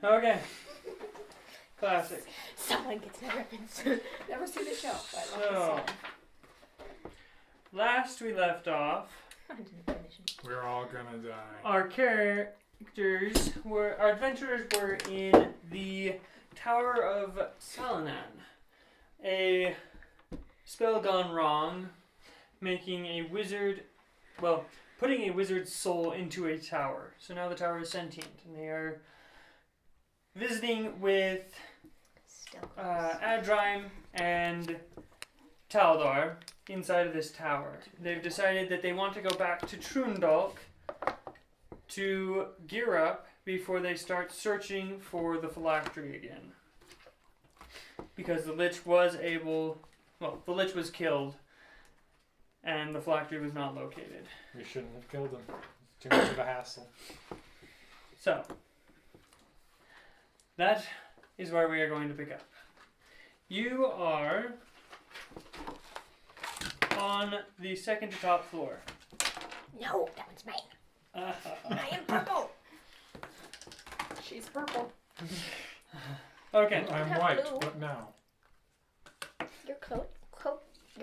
Okay. Classic. Someone gets that reference. Never seen the show, but I love So, the song. last we left off, I didn't finish it. We're all gonna die. our adventurers were in the Tower of Salanan. A spell gone wrong, putting a wizard's soul into a tower. So now the tower is sentient, and they are visiting with Adrime and Taldar inside of this tower. They've decided that they want to go back to Trun'Dalk to gear up before they start searching for the phylactery again. Because the Lich was killed and the phylactery was not located. We shouldn't have killed him. It's too much of a hassle. So, that is where we are going to pick up. You are on the second to top floor. No, that one's mine. I am purple. She's purple. Okay. I'm have white, blue. but now. Your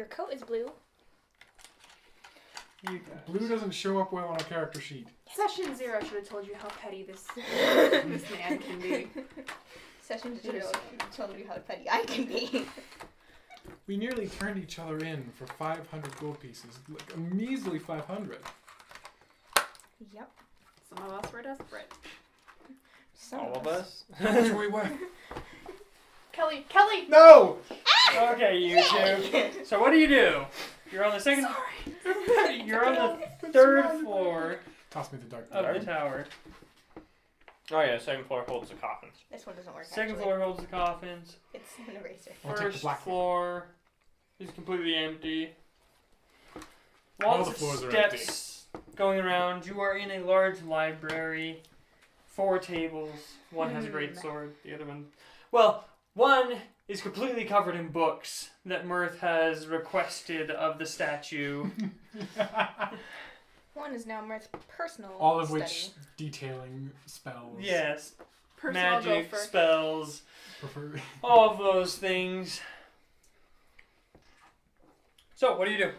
coat is blue. You guys. Blue doesn't show up well on a character sheet. Session 0 should have told you how petty this man can be. Session 0 told you how petty I can be. We nearly turned each other in for 500 gold pieces. Like a measly 500. Yep. Some of us were desperate. All of us? How much were we worth? Kelly! No! Okay, you two. So what do? You're on the second. Sorry. You're on the third floor Toss me the dark of dart. the tower. Oh yeah, second floor holds the coffins. This one doesn't work. Second actually. floor holds the coffins. It's an eraser. I'll take the First black one. floor is completely empty. All Lots the of floors are steps going around. You are in a large library. 4 tables. One has a great sword. The other one is completely covered in books that Mirth has requested of the statue. One is now Mirth's personal All of study. which detailing spells. Yes. Personal Magic, gopher. spells, Prefer. all of those things. So, what do you do?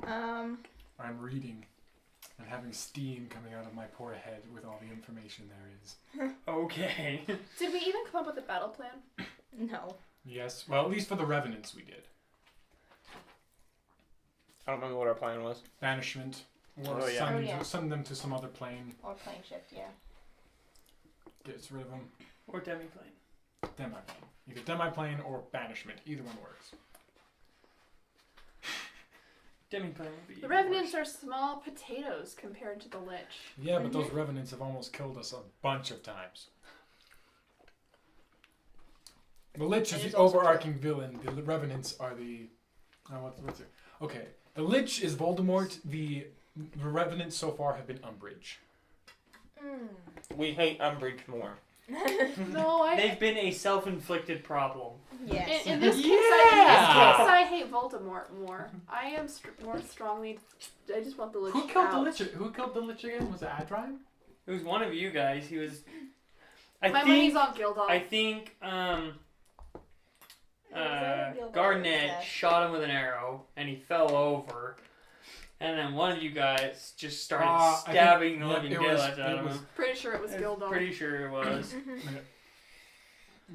I'm reading and having steam coming out of my poor head with all the information there is. Okay. Did we even come up with a battle plan? No. Yes. Well, at least for the Revenants we did. I don't remember what our plan was. Banishment. Or Oh, yeah. Oh, yeah. send them to some other plane. Or plane shift, yeah. Gets rid of them. Or demiplane. Demiplane. Either demiplane or banishment. Either one works. Demiplane would be The even Revenants worse. are small potatoes compared to the Lich. Yeah, but those Revenants have almost killed us a bunch of times. The Lich is It is the also overarching villain. The Revenants are the... what's it? Okay. The Lich is Voldemort. The Revenants so far have been Umbridge. We hate Umbridge more. No, They've been a self-inflicted problem. Yes. In this case, Yeah! I hate Voldemort more. I am more strongly. I just want the Lich Who killed out. the Lich? Who killed the Lich again? Was it Adrime? It was one of you guys. He was... My money's on Gildal. I think, Gildal, Garnet yeah. shot him with an arrow, and he fell over. And then one of you guys just started stabbing the living daylights out of him. Pretty sure it was Gildal. Pretty sure it was.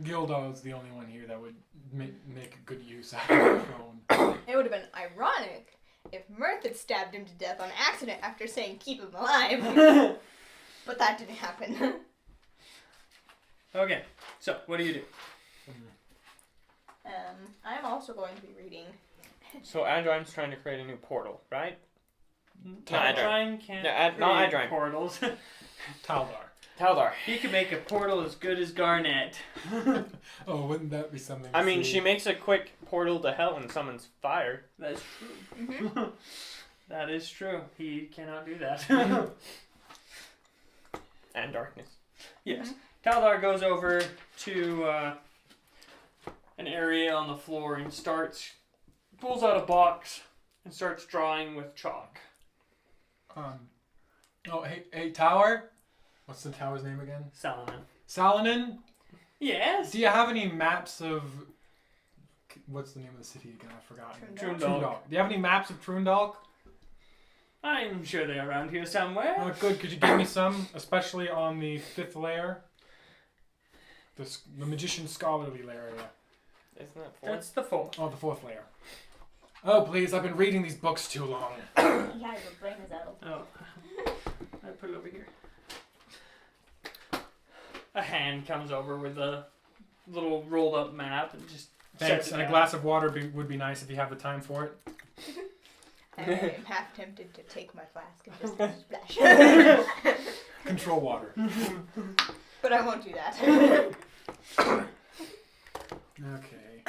Gildal is the only one here that would make a good use out of the throne. It would have been ironic if Mirth had stabbed him to death on accident after saying keep him alive. But that didn't happen. Okay, so what do you do? I'm also going to be reading. So Adrine's trying to create a new portal, right? Adrime can't not create Adrime. portals. Taldar. Taldar. He can make a portal as good as Garnet. Oh, wouldn't that be something? I to mean, see? she makes a quick portal to hell and summons fire. That's true. That is true. He cannot do that. And darkness. Yes. Taldar goes over to an area on the floor and pulls out a box and starts drawing with chalk. Oh, hey, tower. What's the tower's name again? Solomon. Salonen? Yes. Do you have any maps of... What's the name of the city again? I've forgotten. Trun'Dalk. Do you have any maps of Trun'Dalk? I'm sure they're around here somewhere. Oh, good. Could you give me some? Especially on the 5th layer? The Magician Scholarly layer, yeah. Isn't that 4? That's the 4th. Oh, the 4th layer. Oh, please. I've been reading these books too long. Yeah, your brain is out. Oh. I put it over here. A hand comes over with a little rolled up map and just Thanks. sets it And a down. glass of water would be nice if you have the time for it. I'm half tempted to take my flask and just splash. Control water. But I won't do that. Okay.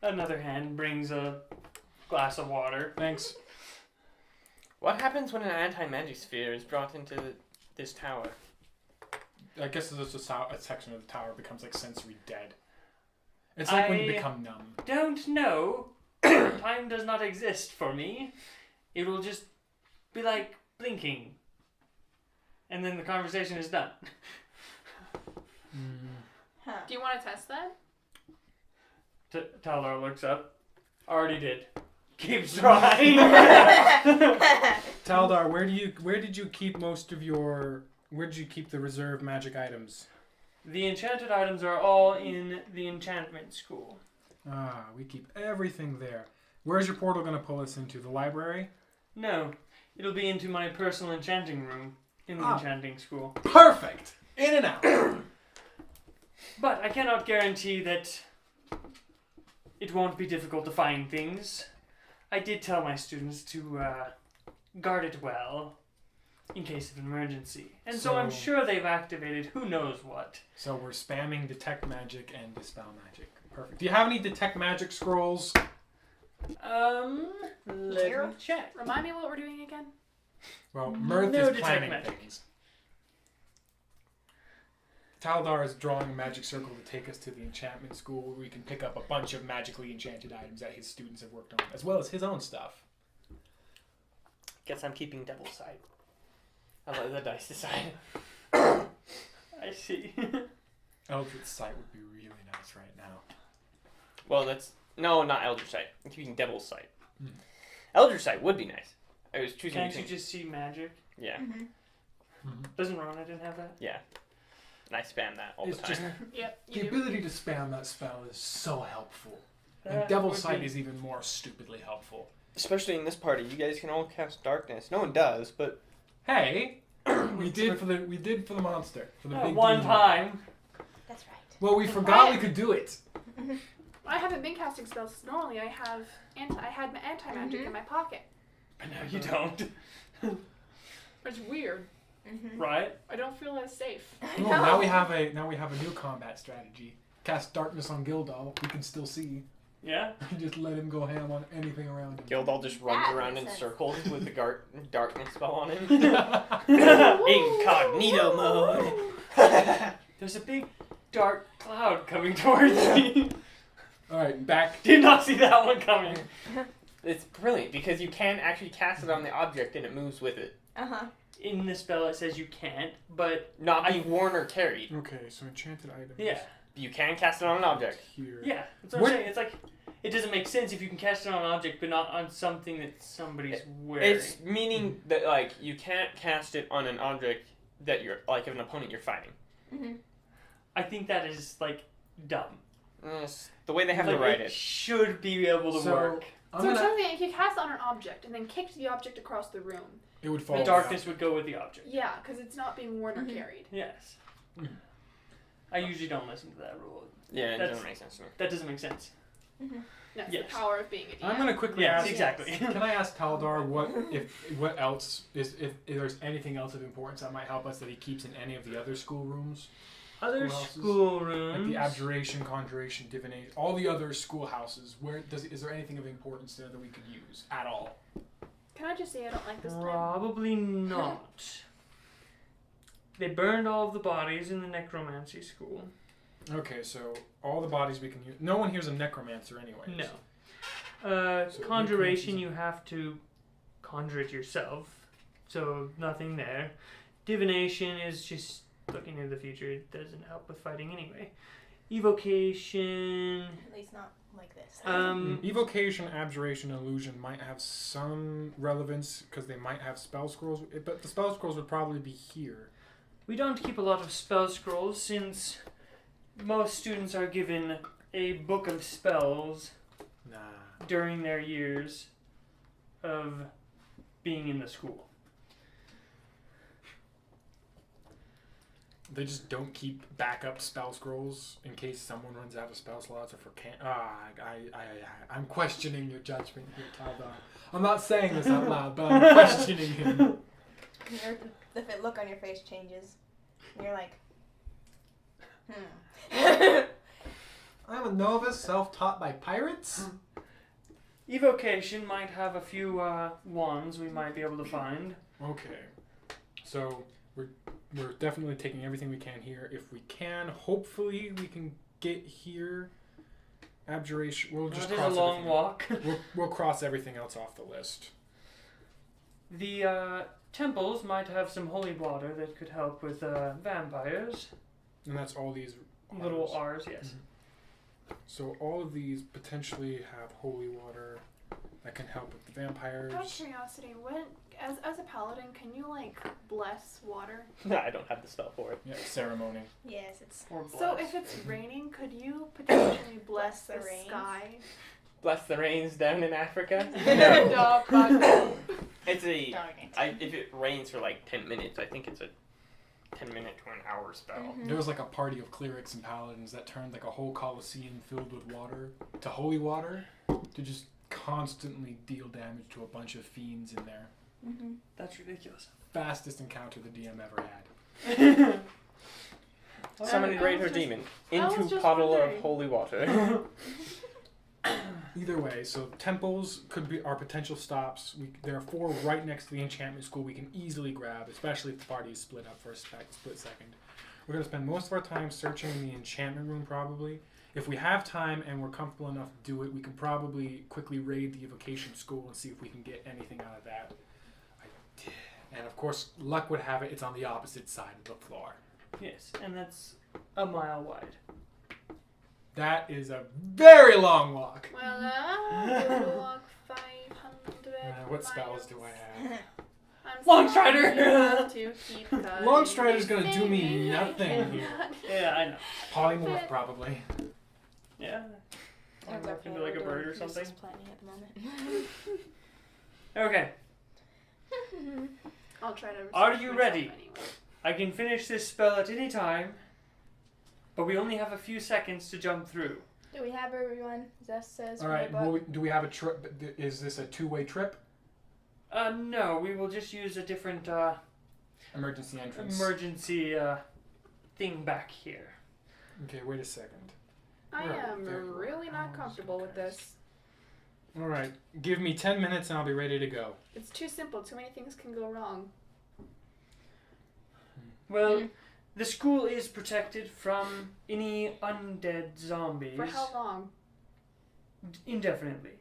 Another hand brings a glass of water. Thanks. What happens when an anti-magic sphere is brought into this tower? I guess there's a section of the tower becomes like sensory dead. It's like when you I- become numb. Don't know. Time does not exist for me. It will just be like blinking. And then the conversation is done. Huh. Do you want to test that? Taldor looks up. Already did. Keeps trying. Taldar, where did you keep the reserve magic items? The enchanted items are all in the enchantment school. Ah, we keep everything there. Where's your portal going to pull us into? The library? No, it'll be into my personal enchanting room in the enchanting school. Perfect! In and out. But I cannot guarantee that it won't be difficult to find things. I did tell my students to guard it well in case of emergency. And so I'm So- sure they've activated who knows what. So we're spamming detect magic and dispel magic. Perfect. Do you have any detect magic scrolls? Let me check. Remind me what we're doing again? Well, Mirth No is detect planning magic. things. Taldar is drawing a magic circle to take us to the enchantment school where we can pick up a bunch of magically enchanted items that his students have worked on, as well as his own stuff. Guess I'm keeping Devil's Sight. I'll let the dice decide. I see. Eldritch Sight would be really nice right now. Well, no, not Eldritch Sight. I'm keeping Devil's Sight. Hmm. Eldritch Sight would be nice. I was choosing Can't you between. just see magic? Yeah, Doesn't Rona didn't have that? yeah. And I spam that all It's the time. just Yep, the you do. ability to spam that spell is so helpful. And That Devil's would Sight be- is even more stupidly helpful. Especially in this party, you guys can all cast darkness. No one does, but Hey, we did for the monster for the big one demon. time. That's right. Well, we forgot we could do it. I haven't been casting spells. Normally, I had my anti-magic in my pocket. But now you don't. It's weird. Right? I don't feel as safe. Oh, now we have a new combat strategy. Cast darkness on Gildal. We can still see. Yeah? Just let him go ham on anything around him. Gildal just runs That around makes in sense. circles with the darkness spell on him. Incognito mode. There's a big dark cloud coming towards me. All right, back. Did not see that one coming. It's brilliant because you can actually cast it on the object and it moves with it. Uh-huh. In the spell it says you can't, but Not being worn or carried. Okay, so enchanted items. yeah. You can cast it on an object. Here. Yeah. That's what What- I'm saying. It's like, it doesn't make sense if you can cast it on an object but not on something that somebody's wearing. It's meaning that like you can't cast it on an object that you're like of an opponent you're fighting. I think that is, like, dumb. It's the way they have Like, to write it it. should be able to So, work. I'm So it's gonna. something if you cast it on an object and then kicked the object across the room. It would fall. The darkness would go with the object. Yeah, because it's not being worn or carried. Yes. Mhm. I usually don't listen to that rule. Yeah, it That's- doesn't make sense to me. That doesn't make sense. That's Yes. the power of being a DM. I'm gonna quickly Yes, ask. exactly. Can I ask Taldar what else is if there's anything else of importance that might help us that he keeps in any of the other schoolrooms? Other Schoolhouses? schoolrooms. Like the abjuration, conjuration, divination, all the other schoolhouses. Is there anything of importance there that we could use at all? Can I just say I don't like this plan? Probably not. They burned all of the bodies in the necromancy school. Okay, so all the bodies we can use. No one here's a necromancer anyway. No. So Conjuration, necromancy- you have to conjure it yourself. So nothing there. Divination is just looking into the future. It doesn't help with fighting anyway. Evocation. At least not like this. Evocation, abjuration, and illusion might have some relevance because they might have spell scrolls, but the spell scrolls would probably be here. We don't keep a lot of spell scrolls since most students are given a book of spells Nah. during their years of being in the school. They just don't keep backup spell scrolls in case someone runs out of spell slots or for I'm questioning your judgment here, Taldar. I'm not saying this out loud, but I'm questioning him. The look on your face changes. You're like, I'm a novice, self-taught by pirates. Evocation might have a few wands we might be able to find. Okay, so we're definitely taking everything we can here. If we can, hopefully we can get here. Abjuration. We'll just It is a cross long everything. walk. We'll cross everything else off the list. The temples might have some holy water that could help with vampires. And that's all these Little Rs. R's, yes. Mhm. So all of these potentially have holy water that can help with the vampires. Out of curiosity, as a paladin, can you like bless water? No, I don't have the spell for it. Yeah, ceremony. yes, it's. Or So bless. if it's raining, could you potentially bless the the rains? sky? Bless the rains down in Africa. No, fuck. It's a. Darn it. If it rains for like 10 minutes, I think it's a 10-minute to an hour spell. Mhm. There was like a party of clerics and paladins that turned like a whole coliseum filled with water to holy water to just constantly deal damage to a bunch of fiends in there. Mm-hmm. That's ridiculous. Fastest encounter the DM ever had. Summon I Great was Her just- Demon I was into just puddle wondering. of holy water. Either way, so temples could be our potential stops. There are 4 right next to the enchantment school we can easily grab, especially if the party is split up for a split second. We're going to spend most of our time searching in the enchantment room probably. If we have time and we're comfortable enough to do it, we can probably quickly raid the evocation school and see if we can get anything out of that. And of course, luck would have it, it's on the opposite side of the floor. Yes, and that's a mile wide. That is a very long walk. Well, we'll walk 500 What spells do I have? I'm Longstrider! sorry you have to keep cutting Longstrider's gonna do me anything I nothing here. cannot. Yeah, I know. Polymorph probably. Yeah. Or Sounds morph into like a we're bird or doing something. useless planning at the moment. Okay. I'll try to. Are research you myself ready? Anyway. I can finish this spell at any time, but we only have a few seconds to jump through. Do we have everyone? Zest says. All right. Do we have a trip? Is this a 2-way trip? No, we will just use a different Emergency entrance. emergency thing back here. Okay. Wait a second. I Right, am there. really not comfortable with this. All right. Give me 10 minutes and I'll be ready to go. It's too simple. Too many things can go wrong. Well, Mhm. the school is protected from any undead zombies For how long? indefinitely.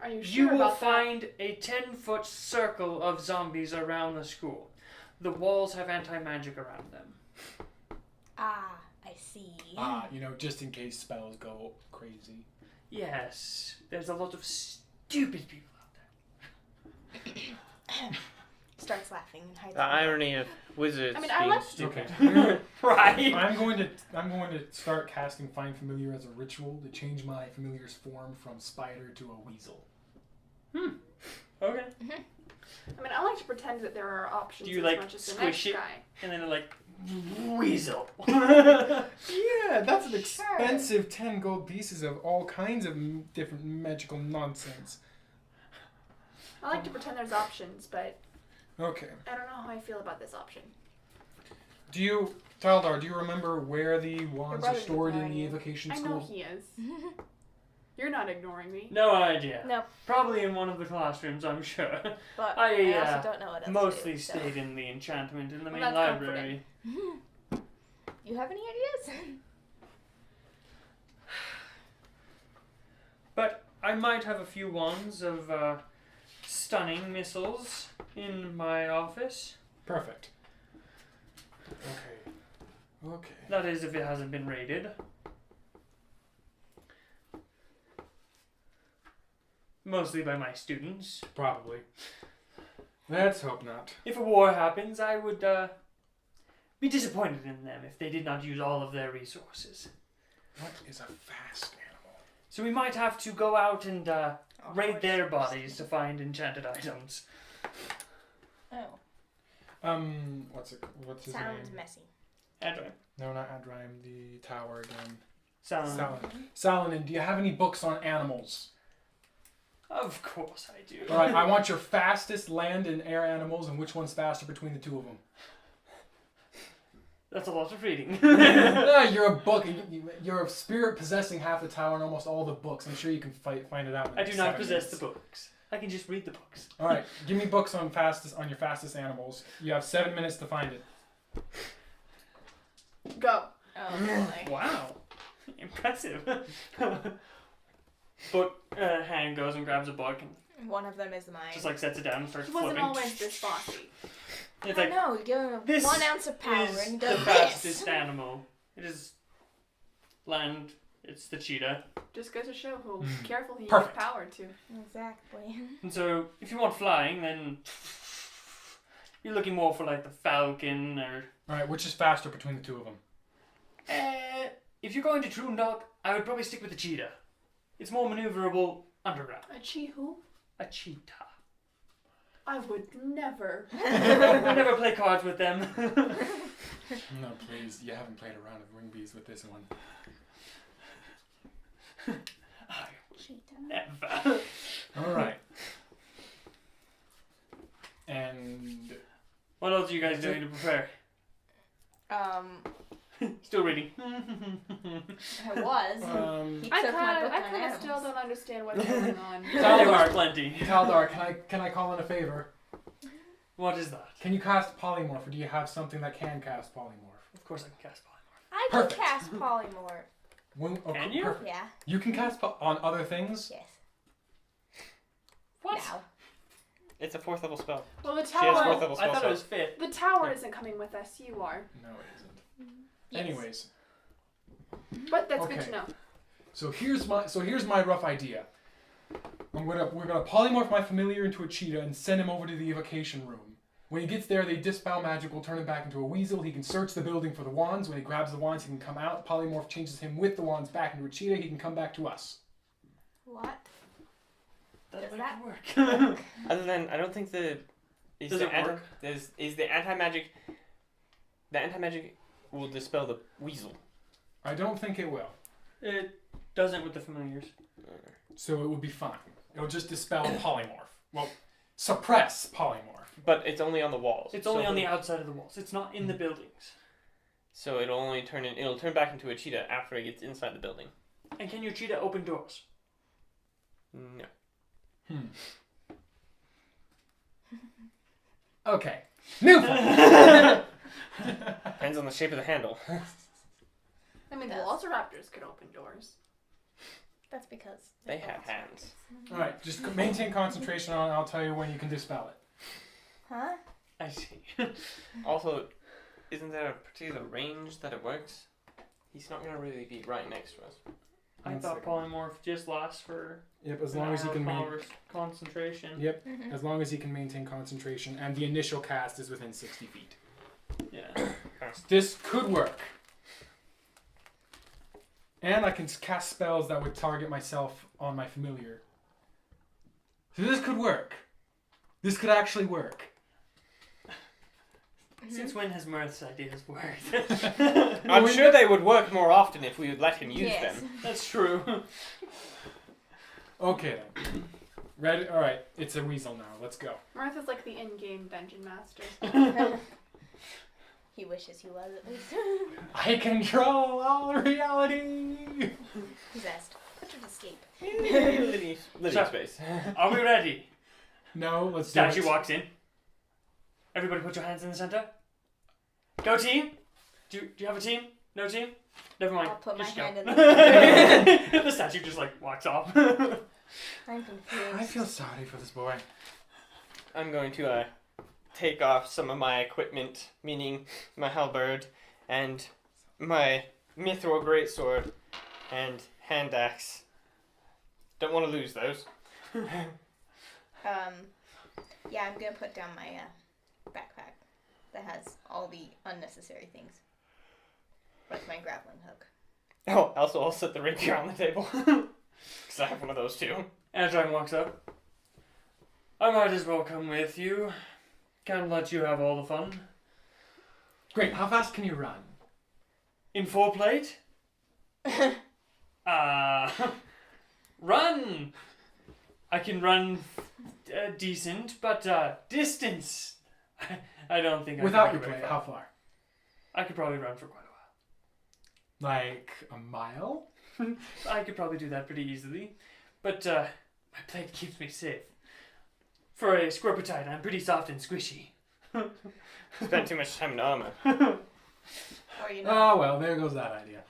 Are you sure You will about that? find a 10-foot circle of zombies around the school. The walls have anti-magic around them. Ah, I see. Just in case spells go crazy. Yes, there's a lot of stupid people out there. Starts laughing and hides. The irony of wizards I mean, I being like- stupid. Okay. Right. I'm going to start casting Find Familiar as a ritual to change my familiar's form from spider to a weasel. Okay. I mean, I like to pretend that there are options Do you, as like, much as the squish next it? guy. And then like, weasel. Yeah, that's an Sure. expensive 10 gold pieces of all kinds of different magical nonsense. I like to pretend there's options, but Okay. I don't know how I feel about this option. Taldar, do you remember where the wands are brother's stored in ignoring the you. evocation I school? know he is. You're not ignoring me. No idea. No, Probably in one of the classrooms, I'm sure. but I, I also don't know what else Mostly to do, so. stayed in the enchantment in the Well, main that's library. You have any ideas? But I might have a few wands of stunning missiles in my office. Perfect. Okay. That is, if it hasn't been raided. Mostly by my students. Probably. Let's hope not. If a war happens, I would be disappointed in them if they did not use all of their resources. What is a fast animal? So we might have to go out and raid their bodies to find enchanted items. Oh. What's his Sounds name? messy. Adrian. No, not Adrime. The tower again. Sound. Salanin, do you have any books on animals? Of course I do. All right, I want your fastest land and air animals and which one's faster between the two of them. That's a lot of reading. You're a book. You're a spirit possessing half the tower and almost all the books. I'm sure you can find it out. In I do not 7 possess minutes. the books. I can just read the books. All right, give me books on your fastest animals. You have 7 minutes to find it. Go. Oh, really? Wow. Impressive. Book hand goes and grabs a book and One of them is mine. just like sets it down and starts He wasn't flipping. always this bossy. It's I like, know, you give him this 1 ounce of power is and he the does fastest this. animal. It is land. It's the cheetah. Just goes to show who Mm. careful he Perfect. gives power to. Exactly. And so, if you want flying, then you're looking more for like the falcon or. All right, which is faster between the two of them? If you're going to Trun'Dalk, I would probably stick with the cheetah. It's more maneuverable underground. A Chihu? A cheetah. I would never. We never play cards with them. No, please. You haven't played a round of ring bees with this one. I Cheetah. never. All right. And What else are you guys doing to prepare? Still reading. I was. He I took my book on kind of animals. still don't understand what's going on. There are plenty. Kal'Jaru, can I call in a favor? What is that? Can you cast polymorph, or do you have something that can cast polymorph? Of course I can cast polymorph. I can Perfect. cast polymorph. Can you? Perfect. Yeah. You can cast on other things. Yes. What? Now. It's a 4th level spell. Well, the She has tower. 4th level I spell thought it slot. was 5th. The tower isn't coming with us. You are. No, it isn't. Yes. Anyways, But that's good Okay. to know. so here's my rough idea. We're gonna polymorph my familiar into a cheetah and send him over to the evocation room. When he gets there, they dispel magic. We'll turn him back into a weasel. He can search the building for the wands. When he grabs the wands, he can come out. Polymorph changes him with the wands back into a cheetah. He can come back to us. What? That Does might that work. Other than, I don't think the Does it work? is the anti-magic. The anti-magic will dispel the weasel. I don't think it will. It doesn't with the familiars. So it would be fine. It'll just dispel polymorph. Well, suppress polymorph. But it's only on the walls. It's only on the outside of the walls. It's not in the buildings. So it'll turn back into a cheetah after it gets inside the building. And can your cheetah open doors? No. Okay. New plan. Depends on the shape of the handle. I mean, the Yes. Velociraptors could open doors. That's because They have hands. All right, just maintain concentration on it. I'll tell you when you can dispel it. Huh? I see. Also, isn't there a particular range that it works? He's not going to really be right next to us. I One thought second. polymorph just lasts for Yep, as long as you can concentration. Yep, as long as you can maintain concentration, and the initial cast is within 60 feet. Yeah. This could work. And I can cast spells that would target myself on my familiar. So this could work. This could actually work. Since when has Mirth's ideas worked? I'm sure they would work more often if we would let him use Yes. them. That's true. Okay then. Ready? Alright, it's a weasel now. Let's go. Martha's like the in-game dungeon master. He wishes he was at least. I control all reality! Possessed. Put your escape. Living So- space. Are we ready? No, let's do Statue it. walks in. Everybody put your hands in the center. Go team! Do you have a team? No team? Never mind. I'll put my Just go. hand in the The statue just like walks off. I'm confused. I feel sorry for this boy. I'm going to take off some of my equipment, meaning my halberd and my mithril greatsword and hand axe. Don't want to lose those. Yeah, I'm gonna put down my backpack that has all the unnecessary things, like my grappling hook. Oh, also I'll set the rapier on the table. Because I have one of those too. Anton walks up. I might as well come with you. Can't let you have all the fun. Great. How fast can you run? In full plate? Run! I can run decent, but distance, I don't think I Without can your make it plate, very how far. far? I could probably run for quite a Like a mile? while. I could probably do that pretty easily, but my plate keeps me safe. For a scorpetite, I'm pretty soft and squishy. Spent too much time in armor. Or you know, Oh, well, there goes that idea.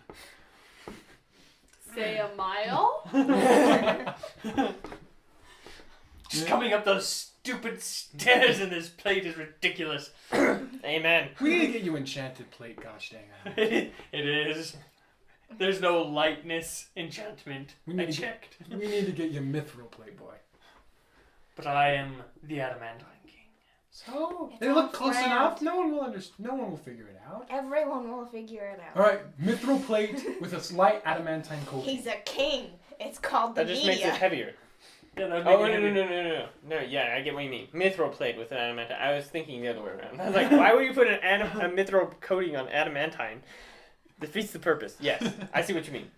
Say a mile? Just coming up those stupid stairs in this plate is ridiculous. Amen. We need to get you enchanted plate, gosh dang it. It is. There's no lightness enchantment. We need I to get- checked. We need to get you mithril plate, boy. But I am the adamantine king. So It's they all look close planned. enough. No one will No one will figure it out. everyone will figure it out. All right, mithril plate with a slight adamantine coating. He's a king. It's called the That just media. makes it heavier. Yeah, that would Oh, make no, it no, heavy. no, no, no. No, yeah, I get what you mean. Mithril plate with an adamantine. I was thinking the other way around. I was like, why would you put a mithril coating on adamantine? Defeats the purpose. Yes, I see what you mean.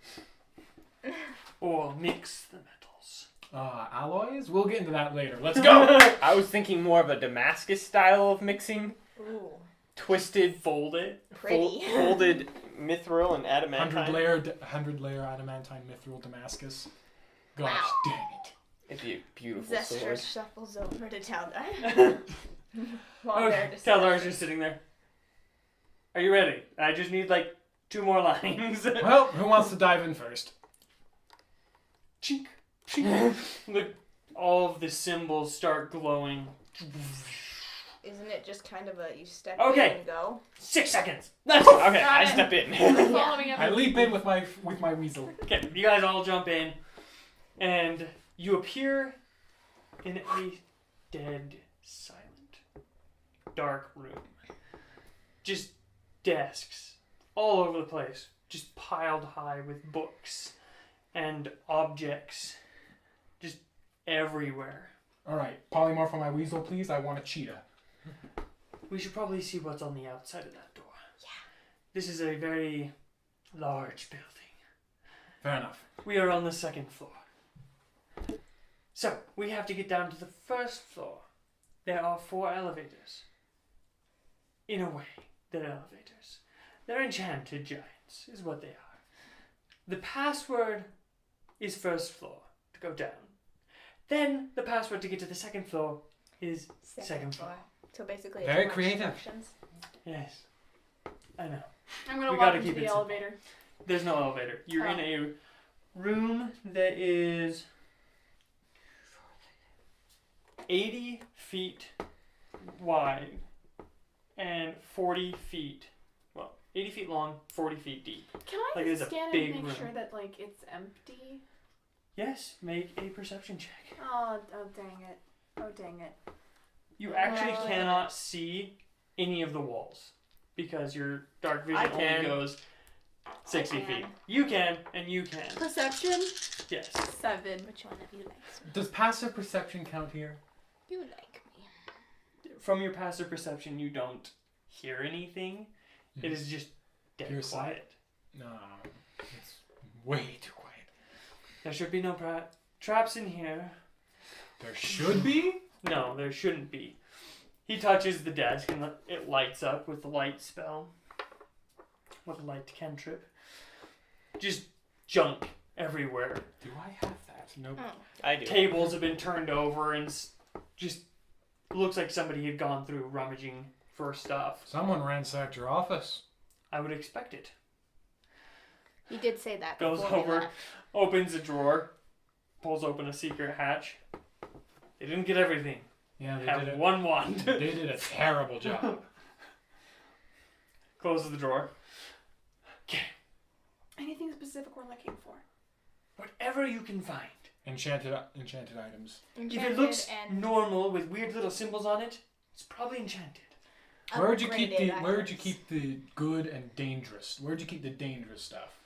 Or mix the metals. Alloys? We'll get into that later. Let's go! I was thinking more of a Damascus style of mixing. Ooh, Twisted, Fold it. pretty. folded mithril and 100 adamantine. layer adamantine mithril Damascus. Gosh Wow. dang it. It'd be a beautiful Zester sword. shuffles over to Taldar. While they're Okay, Taldar's just sitting there. Are you ready? I just need like 2 more lines. Well, who wants to dive in first? Chink, chink. Look, all of the symbols start glowing. Isn't it just kind of a you step Okay. in and go? 6 seconds. Okay, Got I it. step in. Following I every leap in with my weasel. Okay, you guys all jump in, and you appear in a dead, silent, dark room. Just desks all over the place, just piled high with books and objects, just everywhere. All right, polymorph on my weasel, please. I want a cheetah. We should probably see what's on the outside of that door. Yeah. This is a very large building. Fair enough. We are on the 2nd floor. So, we have to get down to the 1st floor. There are 4 elevators. In a way, they're elevators. They're enchanted giants, is what they are. The password is 1st floor, to go down. Then, the password to get to the 2nd floor is second floor. So basically, Very it's more creative. instructions. Yes. I know. I'm gonna We walk gotta into keep the it simple. elevator. There's no elevator. You're in a room that is 80 feet wide and 40 feet, 80 feet long, 40 feet deep. Can I Like, it's a scan big and make room. sure that like it's empty? Yes, make a perception check. Oh dang it. Oh dang it. You actually Oh. cannot see any of the walls because your dark I vision only can. goes 60 I feet. can. You can, and you can. Perception? Yes. 7. Which one of you likes me? Does passive perception count here? You like me. From your passive perception, you don't hear anything. It is just dead Pure quiet. No, it's way too quiet. There should be no traps in here. There should be. No, there shouldn't be. He touches the desk and it lights up with the light spell. With a light cantrip. Just junk everywhere. Do I have that? Nope. Oh. I do. Tables have been turned over and just looks like somebody had gone through rummaging for stuff. Someone ransacked your office. I would expect it. You did say that. Goes before we over, left. opens a drawer, pulls open a secret hatch. They didn't get everything. Yeah, they have did one wand. They did a terrible job. Closes the drawer. Anything specific we're looking for? Whatever you can find. Enchanted items. If it looks normal with weird little symbols on it, it's probably enchanted. Where would you keep upgraded Where would you items. keep the good and dangerous? Where'd you keep the dangerous stuff?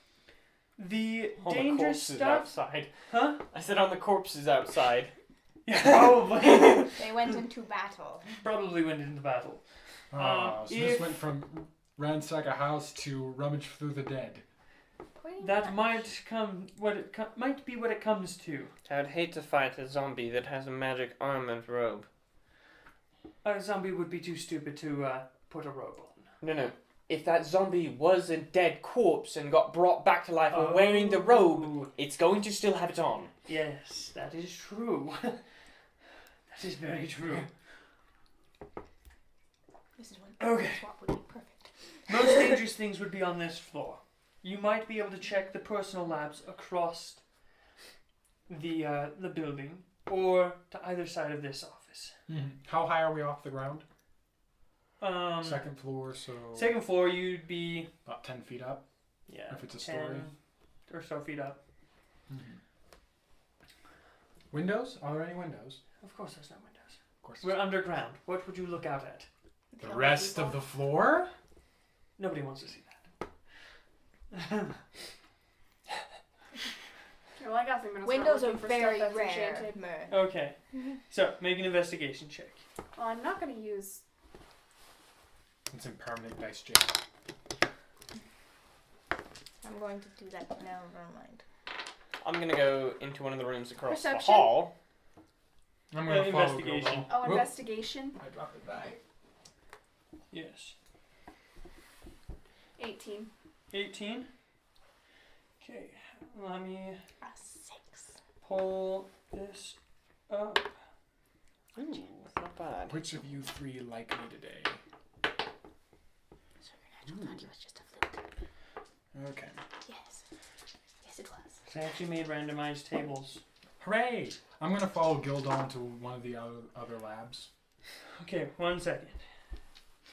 The On the dangerous corpses stuff, outside. huh? I said on the corpses outside. Yeah, probably. They went into battle. Probably went into battle. Oh, so if- this went from ransack a house to rummage through the dead. Pretty That much. might be what it comes to. I would hate to fight a zombie that has a magic armored robe. A zombie would be too stupid to put a robe on. No. If that zombie was a dead corpse and got brought back to life and wearing the robe, Oh, it's going to still have it on. yes, that is true. That is very true. This is when Okay. swap would be perfect. Most dangerous things would be on this floor. You might be able to check the personal labs across the building or to either side of this office. How high are we off the ground? Second Second floor, so floor, you'd be about 10 feet up. yeah, If it's a 10 story. or so feet up. Windows? Are there any windows? Of course, there's no windows. Of course. We're underground. What would you look out at? The rest of the floor? Nobody wants to see that. Okay, well, I guess I'm gonna Windows start are looking for very stuff that's rare. enchanted. Mer. Okay, so make an investigation check. Well, I'm not gonna use. It's in permanent dice jail. I'm going to do that now. Never mind. I'm going to go into one of the rooms across Perception? the hall. I'm going to follow investigation. Gilbo. Oh, investigation. I dropped the die. Yes. 18. 18. Okay, let me A 6. pull this up. Ooh, not bad. Which of you three like me today? Supernatural thought he was just a fluke. Okay. Yes. Yes, it was. I actually made randomized tables. Hooray! I'm going to follow Gildon to one of the other labs. Okay, 1 second.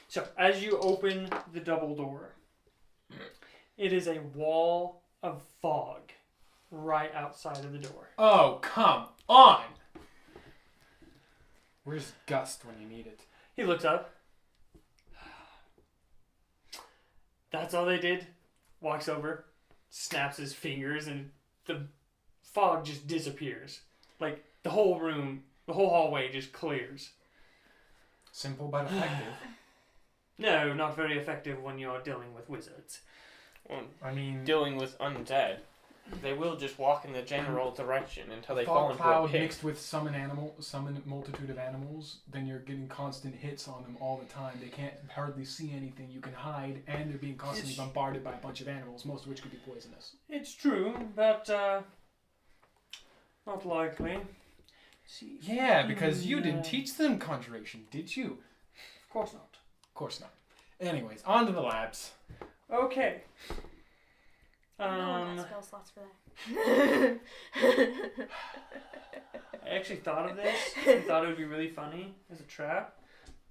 So, as you open the double door, it is a wall of fog right outside of the door. Oh, come on! Where's Gust when you need it? He looks up. That's all they did. Walks over, snaps his fingers, and the fog just disappears. Like, the whole room, the whole hallway just clears. Simple but effective. No, not very effective when you're dealing with wizards. Well, I mean, dealing with undead, they will just walk in the general direction until they fall fog into a cloud pit. mixed with summon multitude of animals, then you're getting constant hits on them all the time. They can't hardly see anything. You can hide, and they're being constantly It's- bombarded by a bunch of animals, most of which could be poisonous. It's true, but not likely. See, Yeah, because you didn't teach them conjuration, did you? Of course not. Of course not. Anyways, on to the labs. Okay. No one got spell slots for that. I actually thought of this and thought it would be really funny as a trap,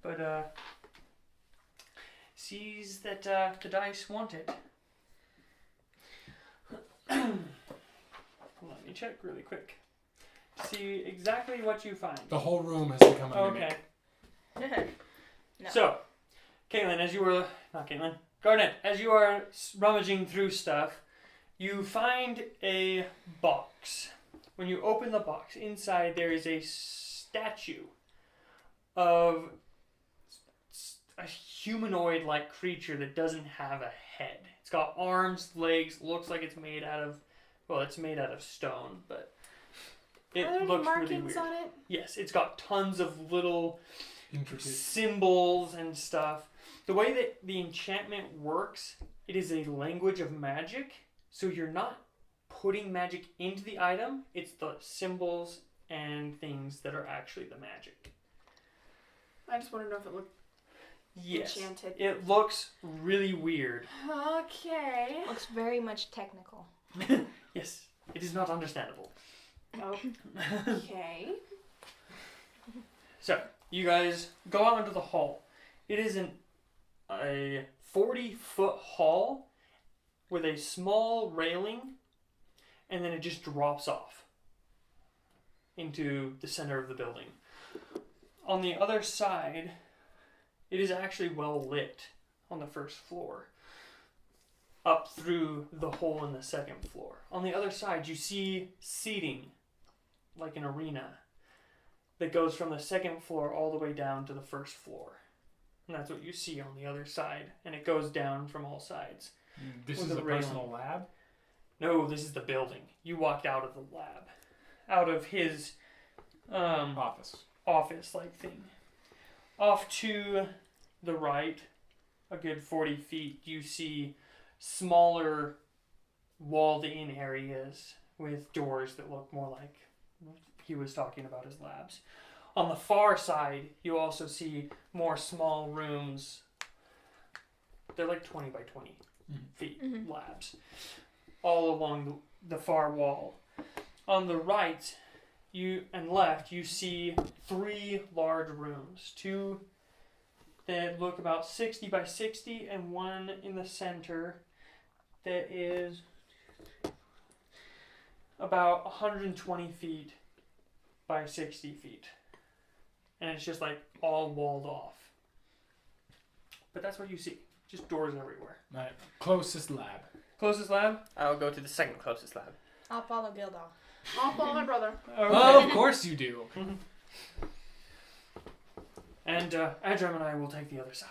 but sees that the dice want it. Let me check really quick. See exactly what you find. The whole room has become a mimic. Okay. No. So, Caitlin, Garnet, as you are rummaging through stuff, you find a box. When you open the box, inside there is a statue of a humanoid-like creature that doesn't have a head. It's got arms, legs, looks like it's made out of stone, but it Are there any looks really markings weird. on it? Yes, it's got tons of little Intricate. symbols and stuff. The way that the enchantment works, it is a language of magic, so you're not putting magic into the item, it's the symbols and things that are actually the magic. I just want to know if it looked Yes. enchanted. It looks really weird. Okay. Looks very much technical. Yes, it is not understandable. Okay. So, You guys go out into the hall. It is a 40-foot hall with a small railing, and then it just drops off into the center of the building. On the other side, it is actually well lit on the first floor, up through the hole in the second floor. On the other side, you see seating, like an arena, that goes from the second floor all the way down to the first floor. And that's what you see on the other side, and it goes down from all sides. This With is a a railing. personal lab? No, this is the building. You walked out of the lab, out of his office-like thing. Off to the right, a good 40 feet, you see smaller walled-in areas with doors that look more like he was talking about his labs. On the far side, you also see more small rooms. They're like 20 by 20 feet labs, all along the far wall. On the right and left, you see 3 large rooms. 2 that look about 60 by 60, and 1 in the center that is about 120 feet by 60 feet. And it's just like all walled off. But that's what you see. Just doors everywhere. Right. Closest lab. Closest lab? I'll go to the second closest lab. I'll follow Gildal. I'll follow my brother. Okay. Oh, of course you do. And Adram and I will take the other side.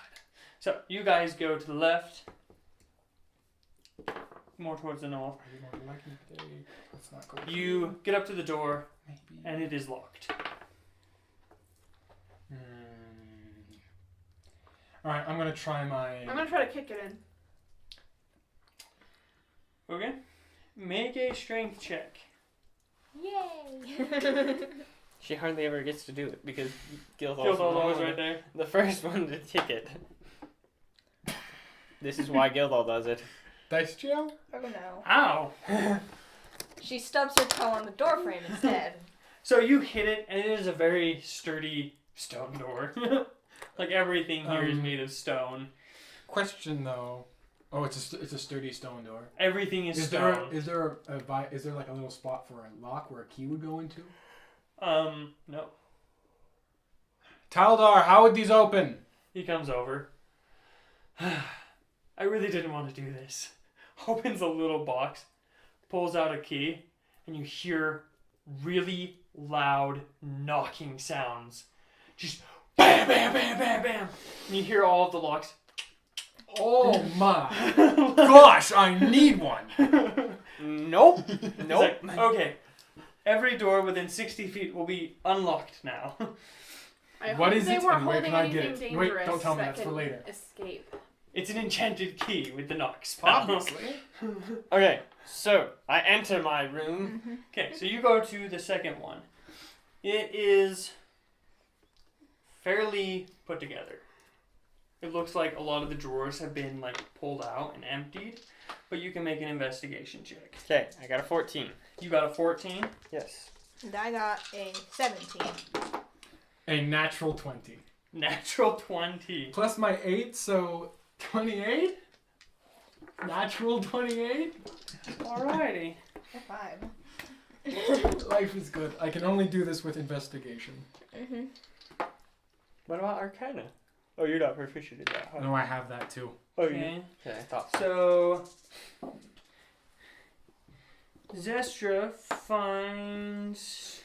So you guys go to the left, more towards the north. Are you more lucky today? Let's not go. You get up to the door, Maybe. and it is locked. Alright, I'm gonna try my. I'm gonna try to kick it in. Okay? Make a strength check. Yay! She hardly ever gets to do it because Gildal's Gildal's always right there. the first one to kick it. This is why Gildal does it. Dice jail? Oh no. Ow! She stubs her toe on the doorframe instead. So you hit it, and it is a very sturdy stone door. Like everything here is made of stone. Question though. Oh, it's a sturdy stone door. Everything is Is stone. there like a little spot for a lock where a key would go into? No. Taldar, how would these open? He comes over. I really didn't want to do this. Opens a little box, pulls out a key, and you hear really loud knocking sounds. Just bam, bam, bam, bam, bam. And you hear all of the locks. Oh my gosh, I need one. Nope. It's Nope. like, okay. Every door within 60 feet will be unlocked now. I What hope is they it, weren't and where holding can I get anything it? Wait, dangerous don't tell me, that that's for could later. Escape. It's an enchanted key with the knock spell. Obviously. Okay, so I enter my room. Okay, so you go to the second one. It is fairly put together. It looks like a lot of the drawers have been like pulled out and emptied, but you can make an investigation check. Okay, I got a 14. You got a 14. Yes. And I got a 17. A natural 20. Natural 20. Plus my 8, so 28? Natural 28? Alrighty. High 5. Life is good. I can only do this with investigation. What about Arcana? Oh, you're not proficient in that, huh? No, I have that too. Oh, Okay. Okay, I thought so. So Zestra finds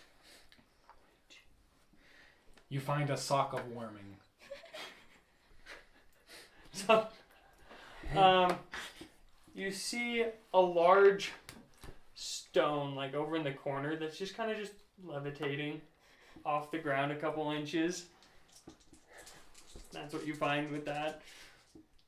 You find a sock of warming. so you see a large stone like over in the corner that's just kind of just levitating off the ground a couple inches. That's what you find with that.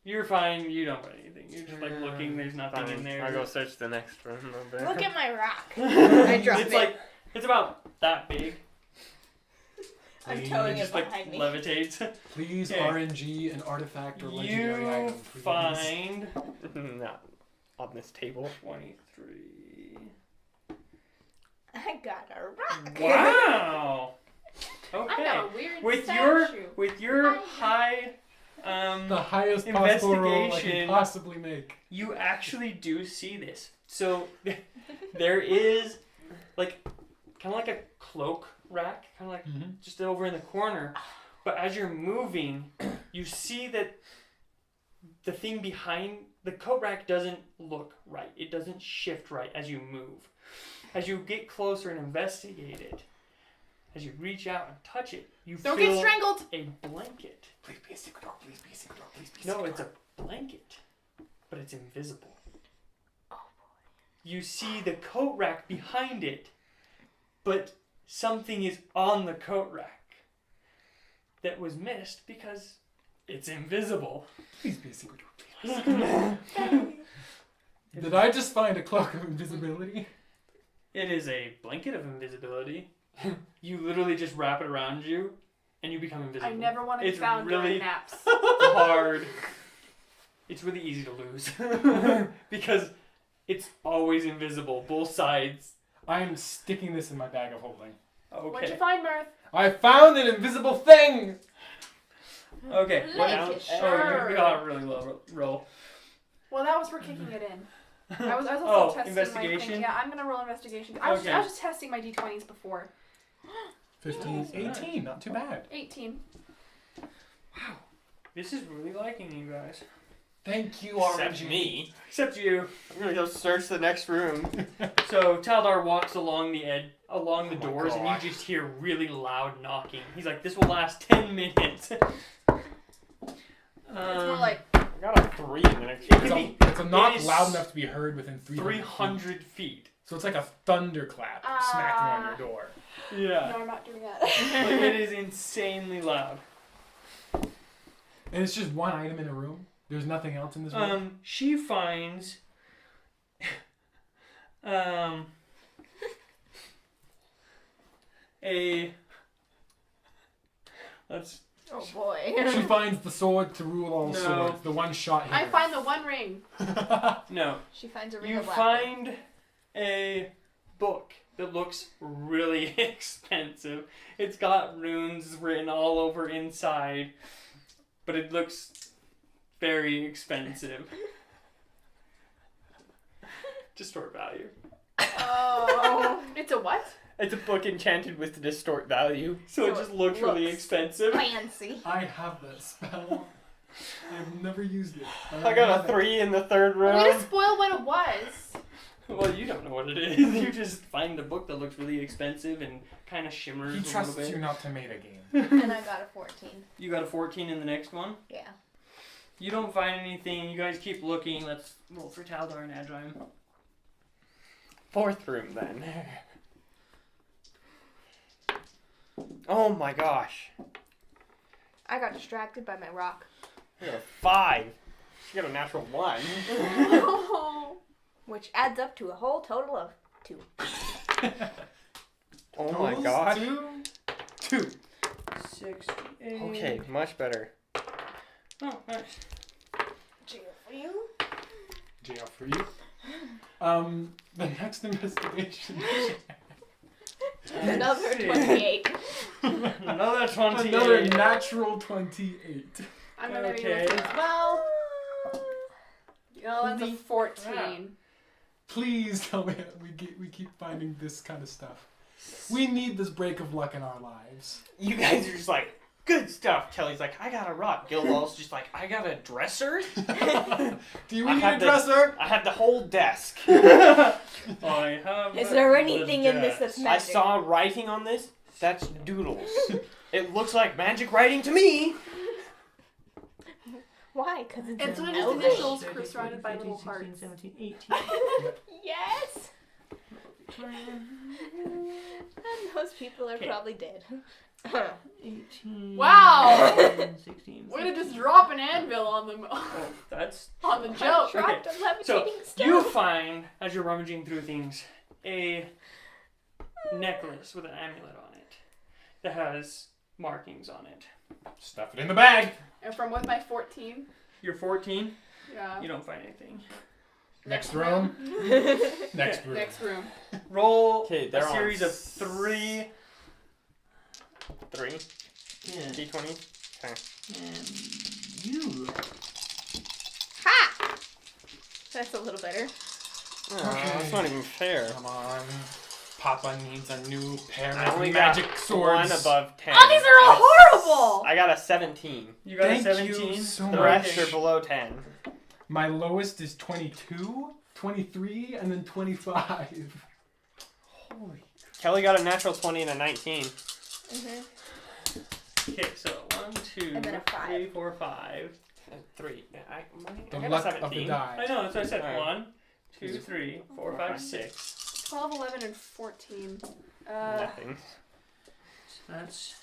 You're fine. You don't find anything. You're just like looking. There's nothing in there. I'll go search the next room a little bit. Look at my rock. I drop It's it. like it's about that big. I'm Please, towing it Just like behind me. levitates. Please, Okay. RNG, an artifact or legendary You item, please. find Not on this table. 23. I got a rock. Wow. I Okay. got a weird With statue. your high The highest possible roll I investigation. can possibly make. You actually do see this. So there is like kind of like a cloak rack, kind of like just over in the corner. But as you're moving, you see that the thing behind the coat rack doesn't look right. It doesn't shift right as you move. As you get closer and investigate it, as you reach out and touch it, you Don't feel get strangled. a blanket. Please be a secret door. Please be a secret door. Please be a No, secret it's door. a blanket, but it's invisible. Oh, You see the coat rack behind it, but something is on the coat rack that was missed because it's invisible. Please be a secret door. Please be a secret door. Did I just find a cloak of invisibility? It is a blanket of invisibility. You literally just wrap it around you, and you become invisible. I never want to be It's found really during naps. hard. It's really easy to lose because it's always invisible, both sides. I am sticking this in my bag of holding. What'd you Okay. find, Mirth? I found an invisible thing! Okay. Like What now? it, Oh, you got a really low roll. Well, that was for kicking it in. I was also Oh, testing investigation? my thing. Yeah, I'm gonna roll investigation. I was Okay. just testing my d20s before. 15, Oh, nice. 18, not too bad. 18. Wow. This is really liking you guys. Thank you, Except Orange. me. Except you. I'm gonna go search the next room. So Taldar walks along the Oh my doors, and God. you just hear really loud knocking. He's like, "This will last 10 minutes." It's more like I got a 3 in the next It room. could be It's a knock it is loud enough to be heard within 300 feet. 300 feet. So it's like a thunderclap smacking on your door. Yeah. no, I'm not doing that. Like, it is insanely loud. And it's just one item in a room? There's nothing else in this room? She finds a let's Oh boy. She finds the sword to rule all No. swords. The one shot I hitter. find the one ring. no. She finds a ring You of laughter. find a book that looks really expensive. It's got runes written all over inside, but it looks very expensive. Distort value. Oh. It's a what? It's a book enchanted with distort value. So it So just it looks really looks expensive. Fancy. I have that spell. I've never used it. I got a 3 in the third Way to room. spoil what it was. Well, you don't know what it is. You just find a book that looks really expensive and kind of shimmers He a little trusts bit. you not to made a game. And I got a 14. You got a 14 in the next one. Yeah. You don't find anything. You guys keep looking. Let's roll for Taldar and Adrime. 4th room then. Oh my gosh. I got distracted by my rock. I got a 5. She got a natural 1. Oh. Which adds up to a whole total of 2. Oh my Totals? gosh. 2. 6, 8. Okay, much better. Oh, nice. Jail for you. Jail for you. The next investigation. Another Let's see. 28. Another 28. Another natural 28. I'm gonna be Okay. with you. Well, Oh, that's a Holy 14. Please tell me that we keep finding this kind of stuff. We need this break of luck in our lives. You guys are just like, good stuff. Kelly's like, I got a rock. Gilwall's just like, I got a dresser? Do you I need had a the- dresser? I have the whole desk. I have. is there anything in this that's I magic? saw writing on this. That's doodles. It looks like magic writing to me. Why? Because it's It's an just elvish. initials surrounded by little hearts. 17, 18. Yes. And those people are Okay. probably dead. 18. Wow. 16. Way to just drop an anvil on them Oh, that's. on the joke. Dropped a So levitating you stone. find, as you're rummaging through things, a necklace with an amulet on it that has markings on it. Stuff it in the bag. And from with my 14. You're 14. Yeah. You don't find anything. Next room. Next room. Next room. Roll Okay, a they're on series of 3 3 Yeah. d20. You. Ha! That's a little better. Oh, that's not even fair. Come on. Papa needs a new pair I of only magic got swords. 1 above 10. Oh, these are all horrible! I got a 17. You got Thank a you 17? so The much. rest are below 10. My lowest is 22, 23, and then 25. Holy. Kelly got a natural 20 and a 19. Okay, so 1, 2, And then a 5. 3, 4, 5. 3. I The got a luck 17. of the die. I know, that's what I said. Alright. 1, 2, 3, 4, 5, 6. 12, 11, and 14. Nothing. That's.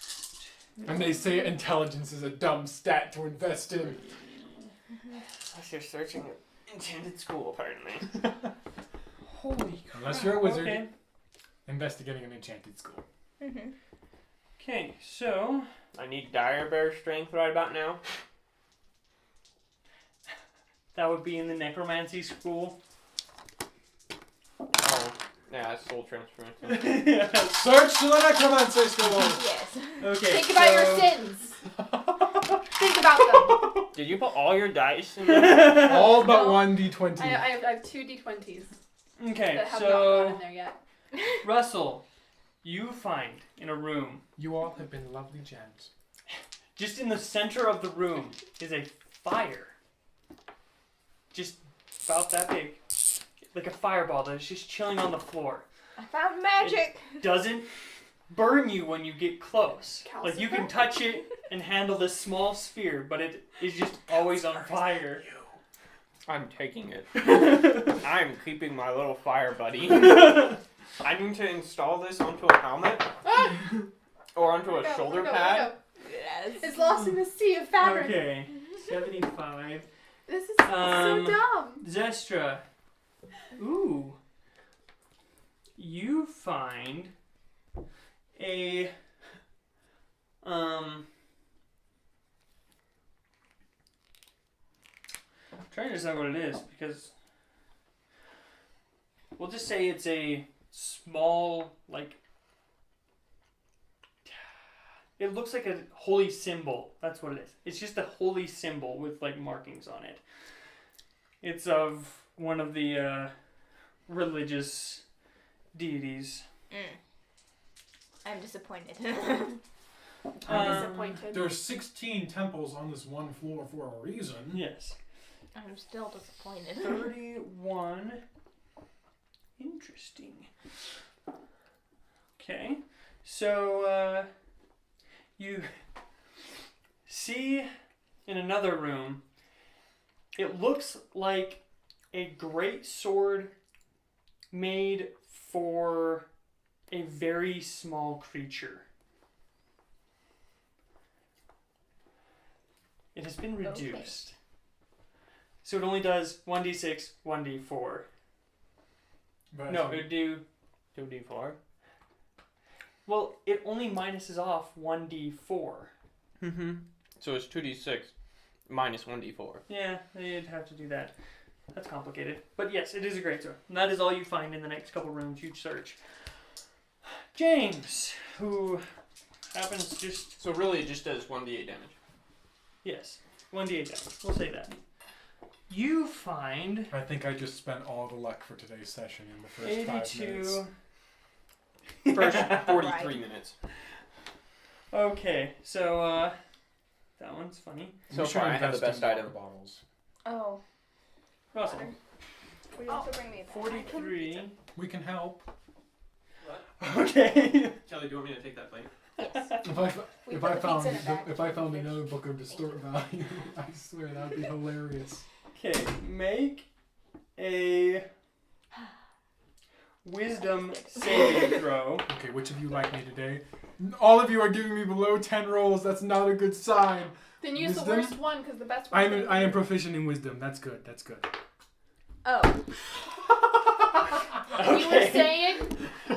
And they say intelligence is a dumb stat to invest in. Unless you're searching enchanted school, apparently. Holy crap. Unless you're a wizard, Okay. investigating an enchanted school. Okay, so. I need dire bear strength right about now. That would be in the necromancy school. Oh, yeah, that's soul transformation. Yeah. Search the necromancer school! Yes. Okay. Think about your so- sins. Think about them. Did you put all your dice in there? All but No. one d20. I have 2 d20s Okay, that have not gone in so. there yet. Russell, you find in a room, You all have been lovely gems. just in the center of the room, is a fire. Just about that big. Like a fireball that is just chilling on the floor. I found magic. Doesn't burn you when you get close. Like you can Calcifer? touch it and handle this small sphere, but it is just always on fire. I'm taking it. I'm keeping my little fire buddy. I need to install this onto a helmet or onto a shoulder pad. Yes. It's lost in the sea of fabric. Okay, 75. This is so dumb. Zestra. Ooh. You find a I'm trying to decide what it is because we'll just say it's a small, like, it looks like a holy symbol. That's what it is. It's just a holy symbol with like markings on it. It's of one of the religious deities. I'm disappointed. I'm disappointed. There's 16 temples on this one floor for a reason. Yes. I'm still disappointed. 31. Interesting. Okay. So, you see in another room, it looks like a great sword made for a very small creature. It has been reduced. So it only does 1d6, 1d4. But No, it would do... 2d4. Well, it only minuses off 1d4. Mm-hmm. So it's 2d6 minus 1d4. Yeah, you'd have to do that. That's complicated. But yes, it is a great sword. And that is all you find in the next couple rooms you search. James, who happens to just... So really it just does 1d8 damage. Yes, 1d8 damage. We'll say that. You find I think I just spent all the luck for today's session in the first 5 minutes. 82... First 43 Right. minutes. Okay, so, that one's funny. So We should far I have the invest best in water item. bottles. Oh. Russell, Will you also bring me that? 43. We can help. Okay. Kelly, do you want me to take that plate? Yes. We If put I the found pizza in a bag. if I found another book of distort value, I swear that would be hilarious. Okay, make a wisdom saving throw. Okay, which of you like me today? All of you are giving me below 10 rolls. That's not a good sign. Then use Wisdom? the worst one because the best one. I am proficient in wisdom. That's good. That's good. Oh. You were saying?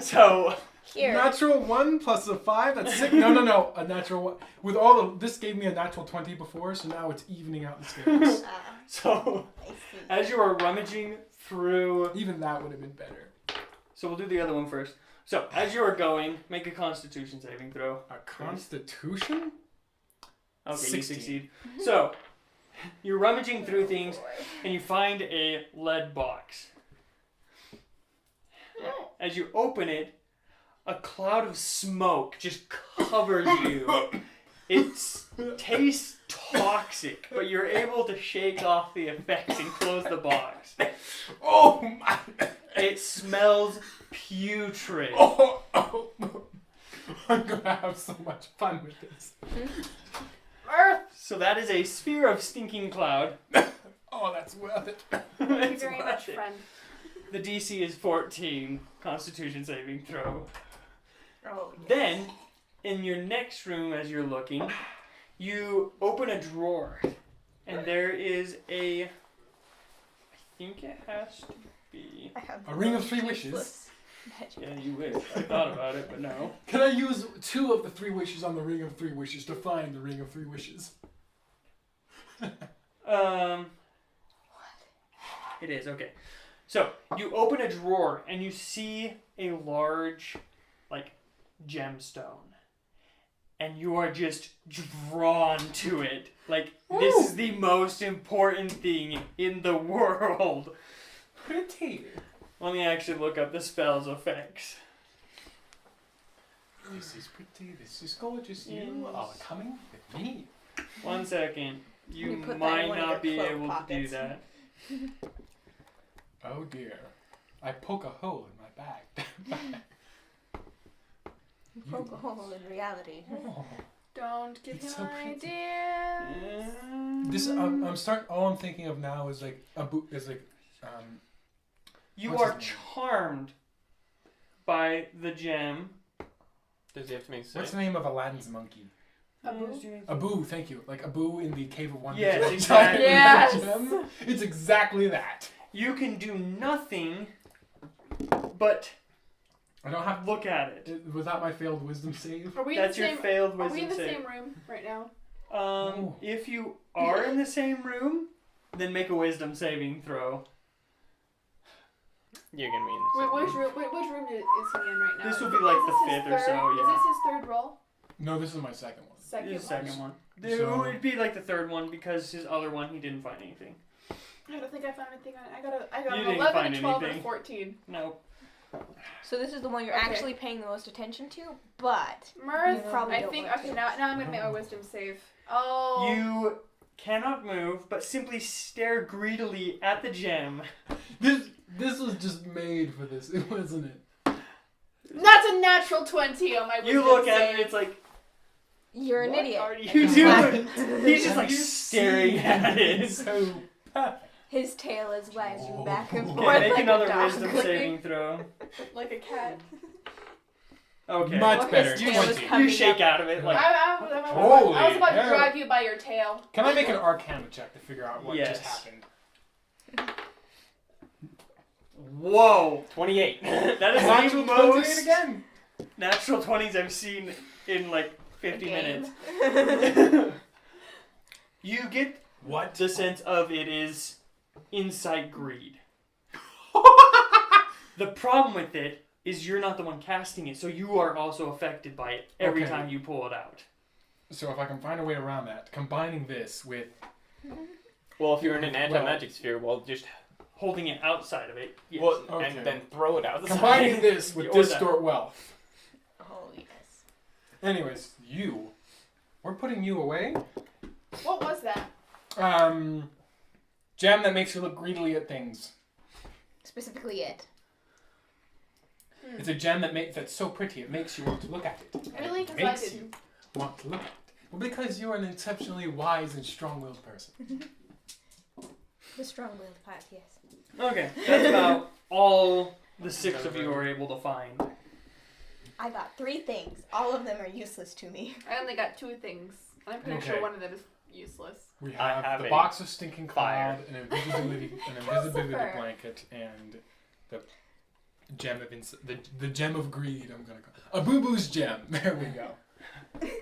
So, Here. Natural 1 plus a 5. That's 6. No. A natural 1. With all of this gave me a natural 20 before, so now it's evening out the scales. so I see. as you are rummaging through, Even that would have been better. so we'll do the other one first. So, as you are going, make a Constitution saving throw. A Constitution? Okay, 16. you succeed. So, you're rummaging through things, and you find a lead box. As you open it, a cloud of smoke just covers you. It tastes toxic, but you're able to shake off the effects and close the box. Oh my! It smells putrid. Oh. I'm gonna have so much fun with this. So that is a sphere of stinking cloud. Oh, that's worth it. Thank you It's very worth much, it. friend. The DC is 14. Constitution saving throw. Oh, yes. Then, in your next room, as you're looking, you open a drawer, and there is a. I think it has to be. I have A ring of the 3 useless wishes. magic. Yeah, you wish. I thought about it, but no. Can I use 2 of the 3 wishes on the ring of 3 wishes to find the ring of 3 wishes? It is okay. So you open a drawer and you see a large, like, gemstone, and you are just drawn to it. Like, this is the most important thing in the world. Pretty. Let me actually look up the spell's effects. This is pretty. This is gorgeous. Yes. You are coming with me. 1 second. You You put that in might one of not your be cloak able to do pockets. that. Oh dear. I poke a hole in my bag. You poke a hole in reality. Oh. Don't give It's him so pretty. ideas. This all I'm thinking of now is like You What's are his name? charmed by the gem. Does he have to make what's the sense? name of Aladdin's monkey? Abu? Abu, thank you. Like Abu in the Cave of Wonders. Yes, with the exactly. giant Yes. gem. It's exactly that. You can do nothing but I don't have. look at it. Was that my failed wisdom save? Are we That's in the your same? failed Are we wisdom in the save. same room right now? Oh. If you are in the same room, then make a wisdom saving throw. You're gonna be in Wait, the which room? Which room is he in right now? This will Is be it- like is the this his 5th or third- so, Is yeah. this his third roll? No, this is my second one. Second. This is the second one. So- It would be like the third one because his other one he didn't find anything. I don't think I found anything on it. I got You an didn't 11, find a 12, and anything. a 14. No. So this is the one you're Okay. actually paying the most attention to, but Mirth, You probably I don't think. want Okay, to. now I'm gonna make my wisdom save. Oh. You cannot move, but simply stare greedily at the gem. This was just made for this, wasn't it? That's a natural 20 on my wisdom You look at save. it, it's like, you're an what idiot. are you And doing? he's He's just like Have you staring seen at it. So perfect. His tail is wagging back and Oh. forth Okay, make like another a dog. wisdom saving throw. Like a cat. Okay. Much Well, better. his tail is 20. coming You shake up. out of it like, I Holy was about to hell. drag you by your tail. Can I make an Arcana check to figure out what Yes. just happened? whoa. 28. That is Natural the 28 most again. natural 20s I've seen in like 50 Game. minutes. You get What? the sense of it is insight greed. The problem with it is you're not the one casting it, so you are also affected by it every Okay. time you pull it out. So if I can find a way around that, combining this with Well, if you're in an anti-magic sphere, well, just Holding it outside of it, yes. well, Okay. and then throw it outside. combining this with Or that. distort wealth. Oh yes. Anyways, we're putting you away. What was that? Gem that makes you look greedily at things. Specifically it. It's a gem that's so pretty it makes you want to look at it. And Really? it 'Cause I makes didn't. you want to look at it. Well, because you're an exceptionally wise and strong-willed person. The strong-willed part, yes. Okay, that's about all the 6 of you are able to find. I got 3 things. All of them are useless to me. I only got 2 things. I'm pretty Okay. sure one of them is useless. We I have have the a box of stinking fire. cloud, an invisibility Philosopher. blanket, and the gem of the gem of greed. I'm gonna call Abubu's gem. There we go.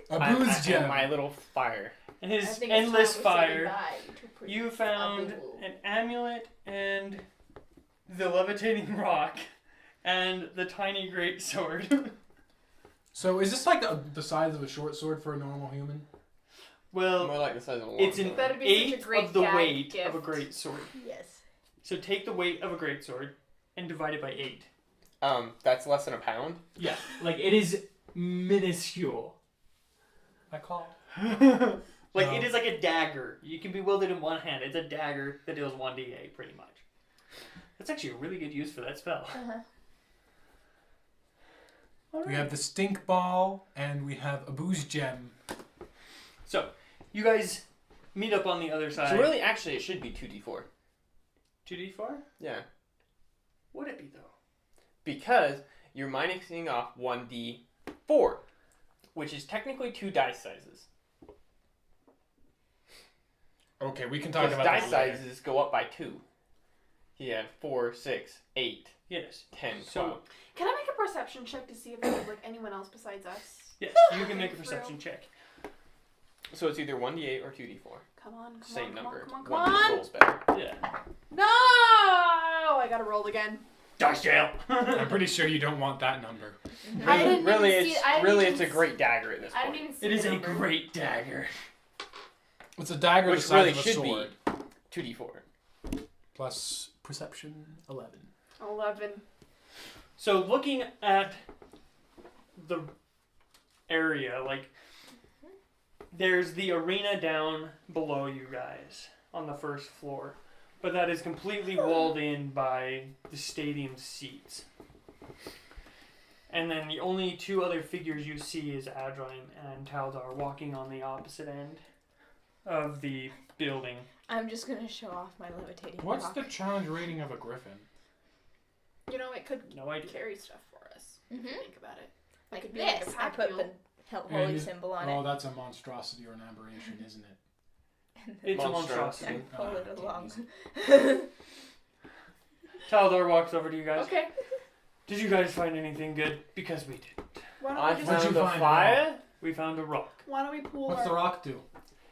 Abu's and gem. my little fire. And I his think it's endless time we say fire. goodbye to Prince You found Abu. an amulet and the levitating rock and the tiny great sword. So is this like the size of a short sword for a normal human? Well, More like the size of a long it's an sword. That'd be such a eighth great of the gag weight gift. of a great sword. Yes. So take the weight of a great sword and divide it by 8. That's less than a pound. Yeah, like it is minuscule. I call. Like No. it is like a dagger. You can be wielded in one hand. It's a dagger that deals 1d8 pretty much. That's actually a really good use for that spell. All We have the stink ball and we have a booze gem. So, you guys meet up on the other side. So really, actually, it should be 2d4. 2d4? Yeah. Would it be though? Because you're minusing off 1d4, which is technically 2 dice sizes. Okay, we can talk Because about dice that later. sizes go up by 2. You have 4, 6, 8, Yes. 10, 12. So, Can I make a perception check to see if there's like anyone else besides us? yes, you can make a perception check. So it's either 1d8 or 2d4. Come on, come Same on, number. come on, come One on, come on. rolls better. Yeah. No! I gotta roll again. Dice jail! I'm pretty sure you don't want that number. I didn't Really, even see it's it. I didn't really even it's a see- great dagger at this I point. didn't even see It is the a number. great dagger. It's a dagger the Which size really of a should sword. be 2d4. Plus perception 11. 11. So looking at the area, like there's the arena down below you guys on the first floor, but that is completely walled in by the stadium seats. And then the only 2 other figures you see is Adrine and Taldar walking on the opposite end of the building. I'm just gonna show off my levitating What's rock. the challenge rating of a griffin? You know, it could No idea. carry stuff for us. If you think about it. It Like could be like a this. I pack put mule. the And holy is- symbol on Oh, it. that's a monstrosity or an aberration, isn't it? It's a Monstrosity. monstrosity. And pull it okay, along. easy. Taldar walks over to you guys. Okay. Did you guys find anything good? Because we did. Why I don't we What'd just you found a find, fire. We found a rock. why don't we pool What's the our rock do?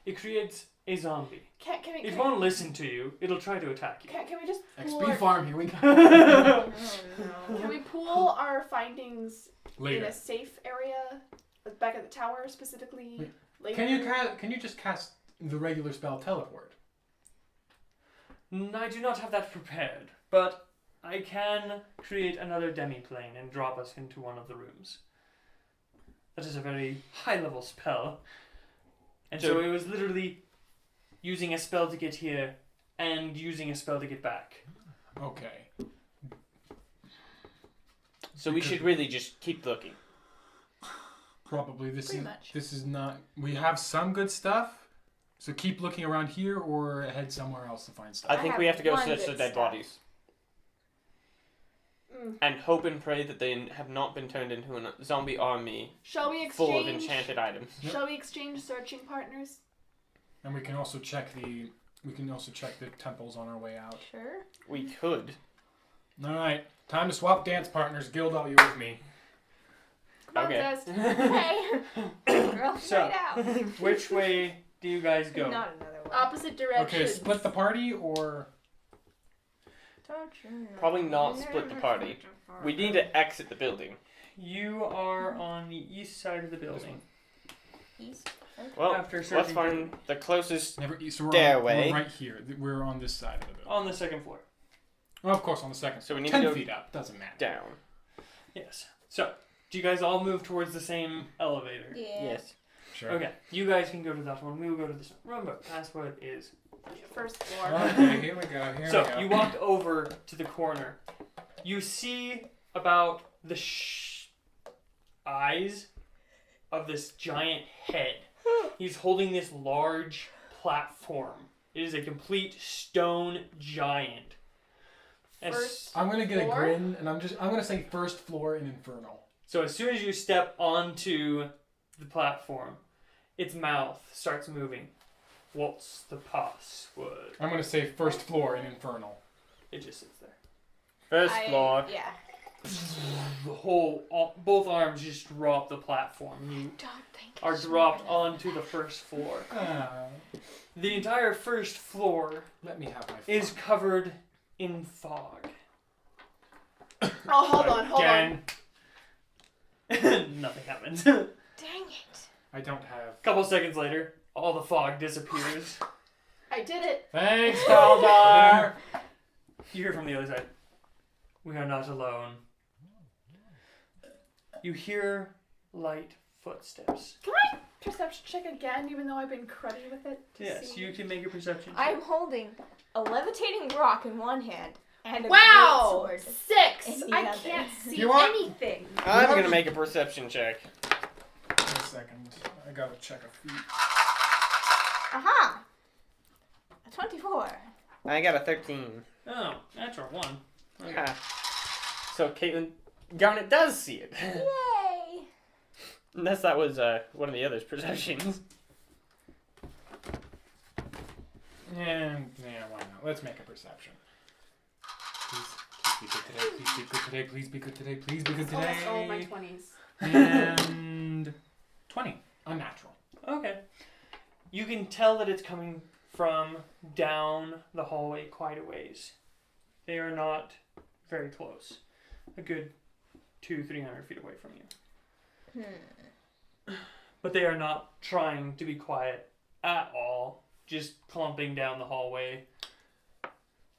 It creates a zombie. can we It won't listen to you. It'll try to attack you. can we just pool XP our, farm, here we go. Oh no. can we pool our findings in Later. a safe area? Like back at the tower specifically? Wait, Later? Can you just cast the regular spell teleport? I do not have that prepared, but I can create another demi-plane and drop us into one of the rooms. That is a very high-level spell. And so So- it was literally using a spell to get here and using a spell to get back. Okay. So we should really just keep looking. Probably Pretty much. This is not. We have some good stuff, so keep looking around here or head somewhere else to find stuff. I I think have we have to go one search the good dead stuff. bodies. Mm. And hope and pray that they have not been turned into a zombie army Shall we full of exchange? enchanted items. Shall we exchange searching partners? And we can also check the. We can also check the temples on our way out. Sure. We could. All right, time to swap dance partners. Guild, are you with me? Come on, Okay. Zest. Hey. Girl, So- right out. Which way do you guys go? Not another one. Opposite direction. Okay, split the party or. Don't you know? Probably not split the party. We need to exit the building. You are on the east side of the building. East. Okay. Well, After let's searching find the closest. Never. So we're, Stairway. we're right here. We're on this side of the building. on the second floor. Oh, of course, on the second. So we need 10 to go feet up. Doesn't matter. down. Yes. So, do you guys all move towards the same elevator? Yeah. Yes. Sure. Okay, you guys can go to that one. We will go to this one. Remember, password is. First floor. Okay, here we go. Here So we go. you walked over to the corner. You see about the eyes of this giant head. He's holding this large platform. It is a complete stone giant. And First I'm gonna get floor? a grin, and I'm gonna say first floor in Infernal. so as soon as you step onto the platform, its mouth starts moving. What's the password? I'm gonna say first floor in Infernal. It just sits there. First floor. Yeah. Both arms just drop the platform. You Don't think. are it's dropped smart onto the first floor. Ah, The entire first floor let me have my. is fun. covered in fog. Oh, hold on. Again. Nothing happens. Dang it. I don't have. Couple seconds later, all the fog disappears. I did it. Thanks, Kal'Jar. You hear from the other side. We are not alone. You hear light footsteps. Can I perception check again, even though I've been cruddy with it? to Yes, see? you can make a perception check. I'm holding a levitating rock in one hand and a Wow! great sword. 6! in the I other. can't see You want- anything. I'm gonna make a perception check. Wait a second. I gotta check a feat. Aha! A 24. I got a 13. Oh, natural one. Okay. Ha. So Caitlin Garnet does see it. Yay! Unless that was one of the others' perceptions. And yeah, why not? Let's make a perception. Please be good today. Please be good today. Please be good today. Please be good Almost all of my today. 20s. And 20. Unnatural. Okay. You can tell that it's coming from down the hallway quite a ways. They are not very close. A good 200-300 feet away from you. But they are not trying to be quiet at all. Just clumping down the hallway.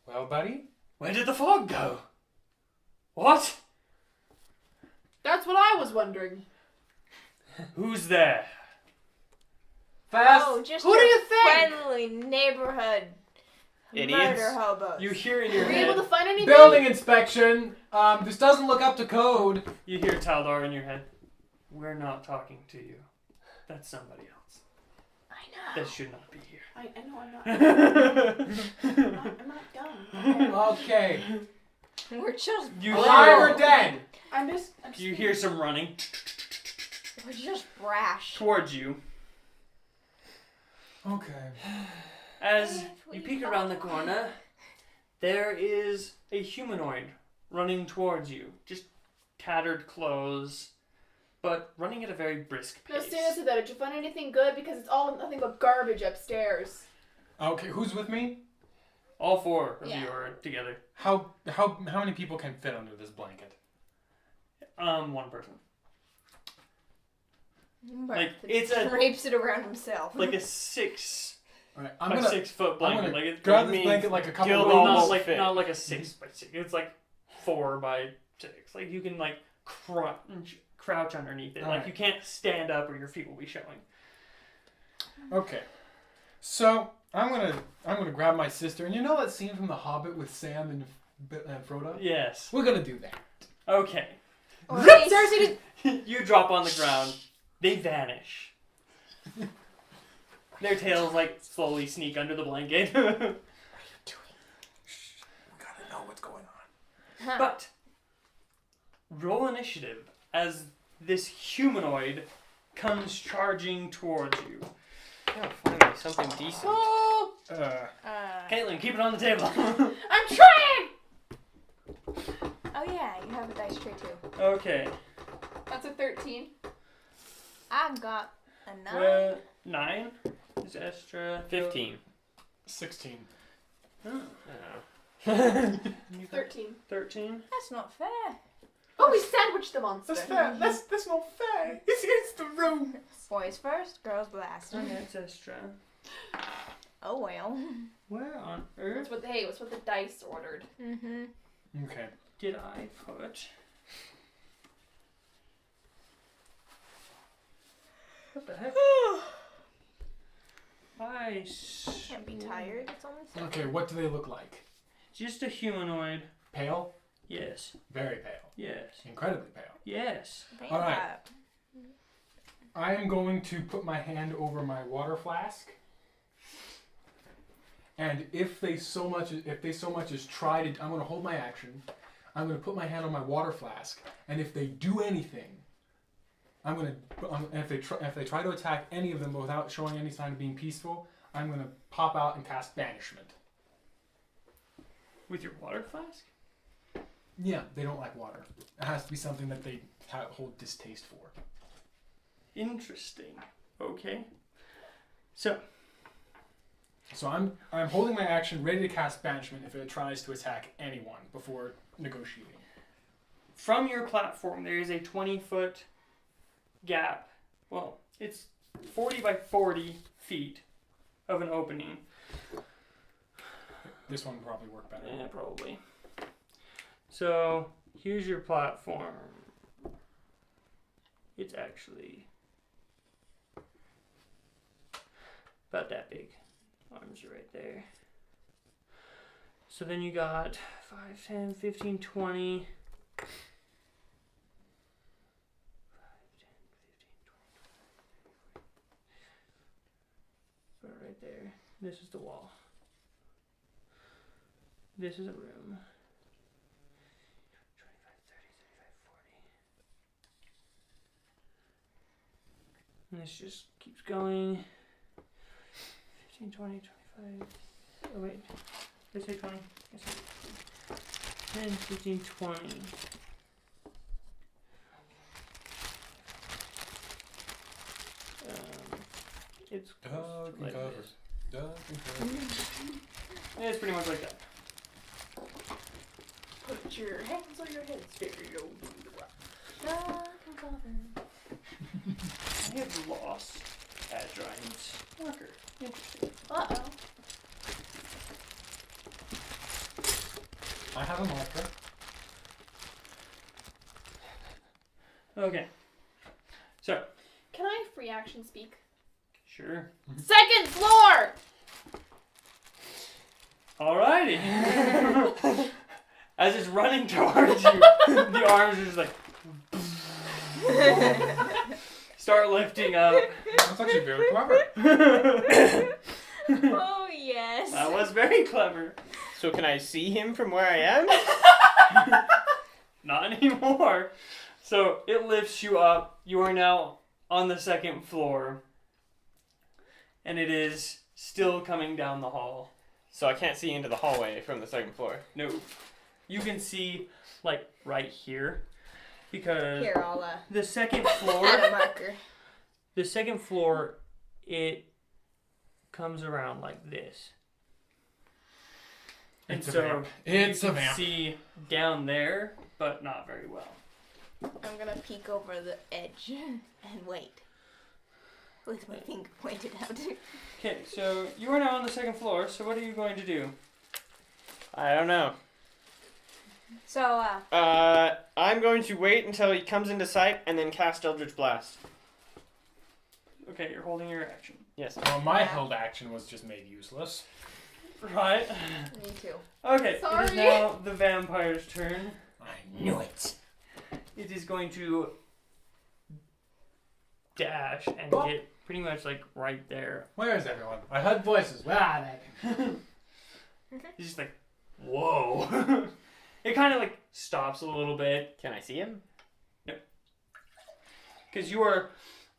Well, buddy. Where did the fog go? What? That's what I was wondering. Who's there? Fast. Oh, just Who do your you think? friendly neighborhood Idiots. murder hobos. You hear in your Were you head. able to find anything? Building inspection. This doesn't look up to code. You hear Taldar in your head. We're not talking to you. That's somebody else. I know. That should not be here. I know I'm not dumb. Okay. We're just You Alive or hear, dead? I'm just you hear some running we're just brash. towards you. Okay. As you peek around the corner, there is a humanoid running towards you. Just tattered clothes, but running at a very brisk No, pace. seriously though, did you find anything good? Because it's all nothing but garbage upstairs. Okay. Who's with me? All four of Yeah. you are together. How many people can fit under this blanket? One person. Like it's a- drapes it around himself. Like a 6 All right. by 6 foot I'm blanket. gonna Like it's grab I this mean, blanket like a couple Guild of not almost like fit. not like a 6 by 6. It's like 4 by 6. Like you can like crouch underneath it. All Like right. you can't stand up or your feet will be showing. Okay. So I'm gonna grab my sister, and you know that scene from The Hobbit with Sam and Frodo? Yes. We're gonna do that. Okay. Or they- Seriously, did You drop on the ground. They vanish. Their tails like slowly sneak under the blanket. We gotta know what's going on. Huh. But roll initiative as this humanoid comes charging towards you. Oh, finally, something decent. oh, Caitlin, keep it on the table. I'm trying. oh yeah, you have a dice tray too. Okay. That's a 13. I got a 9. Well, 9 is extra. 15. 16. Oh. Oh. You got 13. 13. That's not fair. Oh, we sandwiched the monster. That's fair. That's not fair. It's against the room. Boys first, girls last. And that's extra. Oh well. Where on earth That's what the dice ordered. Mm-hmm. Okay. did I put? What the heck? Can't be tired. It's only 7. Okay. What do they look like? Just a humanoid. Pale. Yes. Very pale. Yes. Incredibly pale. Yes. All right. I am going to put my hand over my water flask, and if they so much as try to, I'm going to hold my action. I'm going to put my hand on my water flask, and if they do anything, I'm going to. If they try to attack any of them without showing any sign of being peaceful, I'm going to pop out and cast banishment. With your water flask? Yeah, they don't like water. It has to be something that they hold distaste for. Interesting. Okay. So, I'm holding my action, ready to cast banishment if it tries to attack anyone before negotiating. from your platform, there is a 20-foot gap. Well, it's 40 by 40 feet of an opening. This one would probably work better. Yeah, probably. So here's your platform. It's actually about that big. Arms are right there. So then you got 5, 10, 15, 20. 5, 10, 15, 20. Put it right there. This is the wall. This is a room. 25, 30, 35, 40. And this just keeps going. 15, 20, 25. Oh, wait. Did I say 20? I said 10, 15, 20. It's Dog and like cover. this. Dog and cover. Yeah, it's pretty much like that. Put your hands on your head, stereo. I have lost Adrine's marker. Interesting. Uh-oh. I have a marker. Okay. So, Can I free action speak? sure. Second floor! Alrighty. As it's running towards you, the arms are just like start lifting up. That's actually very clever. Oh, yes. That was very clever. So can I see him from where I am? Not anymore. So it lifts you up. You are now on the second floor. And it is still coming down the hall. So I can't see into the hallway from the second floor. No. You can see, like, right here. Because Here, I'll the second floor, add a marker. the second floor, it comes around like this. And It's a so vamp. It's you a can vamp. see down there, but not very well. I'm gonna peek over the edge and wait. With my finger pointed out. Okay, so you are now on the second floor, so what are you going to do? I don't know. So, I'm going to wait until he comes into sight and then cast Eldritch Blast. Okay, you're holding your action. Yes. Well, my Yeah. held action was just made useless. Right? me too. Okay, it Sorry. is now the vampire's turn. I knew it. It is going to dash and Oh. get pretty much like right there. Where is everyone? I heard voices. Where are they? He's just like, whoa. It kind of like stops a little bit Can I see him? because you are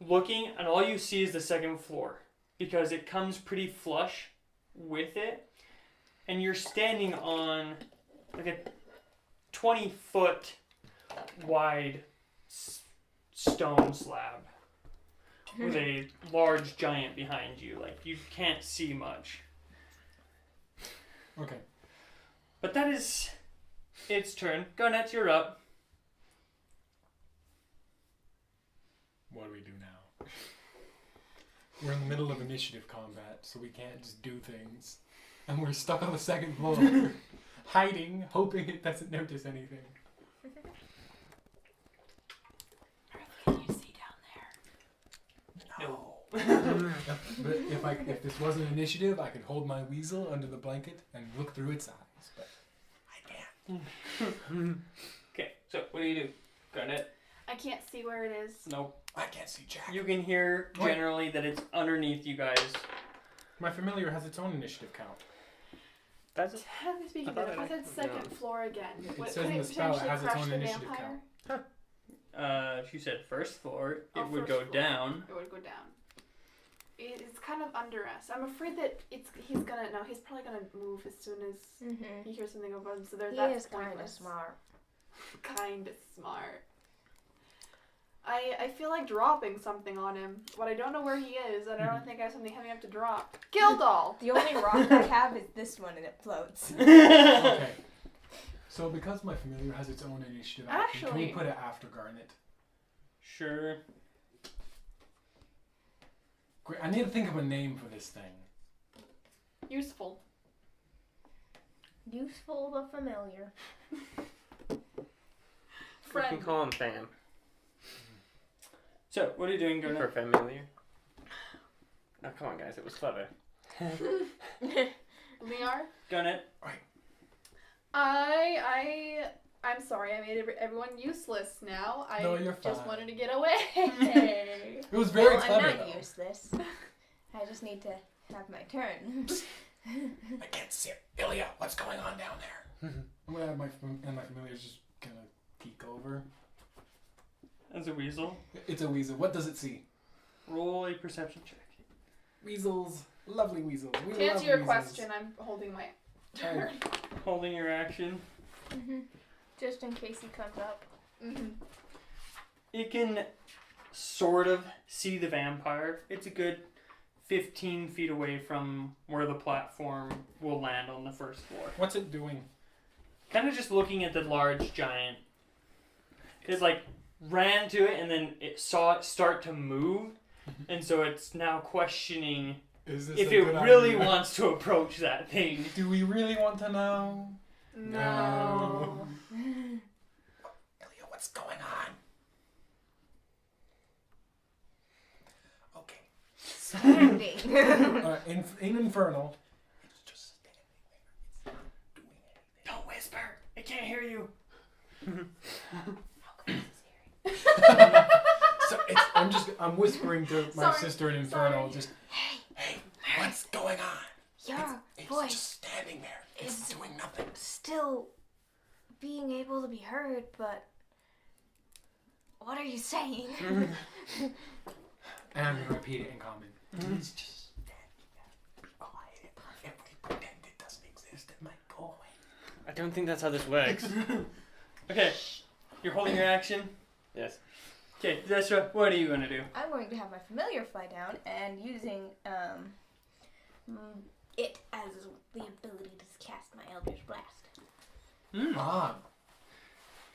looking and all you see is the second floor because it comes pretty flush with it and you're standing on like a 20-foot wide stone slab with a large giant behind you. Like you can't see much. Okay. But that is its turn. Garnet, you're up. What do we do now? We're in the middle of initiative combat, so we can't just do things. And we're stuck on the second floor, hiding, hoping it doesn't notice anything. Can you see down there? No. But if this wasn't initiative, I could hold my weasel under the blanket and look through its eyes. But I can't. Okay, so what do you do? Garnet? I can't see where it is. Nope. I can't see Jack. You can hear What? generally that it's underneath you guys. My familiar has its own initiative count. That's Technically speaking, I thought if I I- said second no. floor again, It what, says could in it the spell it potentially has its crush own the initiative vampire? She said first floor. It Oh, would first go floor. down. It would go down. It's kind of under us. I'm afraid that he's probably gonna move as soon as Mm-hmm. he hears something above him. So there's He that's is kind of pointless. smart. Kind of smart. I feel like dropping something on him, but I don't know where he is, and I don't think I have something heavy enough to drop. Gildal! The only rock I have is this one, and it floats. Okay. So because my familiar has its own initiative action, can we Actually- put it after Garnet? Sure. Great. I need to think of a name for this thing. Useful. Useful but familiar. We Friend. can call him Fam. So, what are you doing, For Garnet? familiar. Oh, come on, guys. It was clever. Liar? Garnet? I'm sorry, I made everyone useless now. I No, you're just fine. wanted to get away. It was very well, clever, I'm not though. useless. I just need to have my turn. I can't see it. Ilya, what's going on down there? I'm gonna have my familiar's just gonna peek over. As a weasel. It's a weasel. What does it see? Roll a perception check. Weasels. Lovely weasels. We To love answer your weasels. question, I'm holding my turn. Holding your action. Just in case he comes up. You can sort of see the vampire. It's a good 15 feet away from where the platform will land on the first floor. What's it doing? Kind of just looking at the large giant. It like ran to it and then it saw it start to move, and so it's now questioning Is this if a it good really idea? wants to approach that thing. Do we really want to know? No. Ilya, what's going on? Okay. Standing. In Infernal, it's just standing there. It's not doing anything. Don't whisper. It can't hear you. So I'm whispering to my Sorry, sister in Infernal, sorry. just, hey, what's going on? Your It's voice just standing there. It's is- doing nothing. still being able to be heard, but what are you saying? And I'm gonna repeat it in common. It's just standing there. Be quiet. If we pretend it doesn't exist, it might go away. I don't think that's how this works. Okay, you're holding your action. Yes. Okay, Zestra, what are you gonna do? I'm going to have my familiar fly down and using it as the ability to cast my Eldritch Blast. Ah,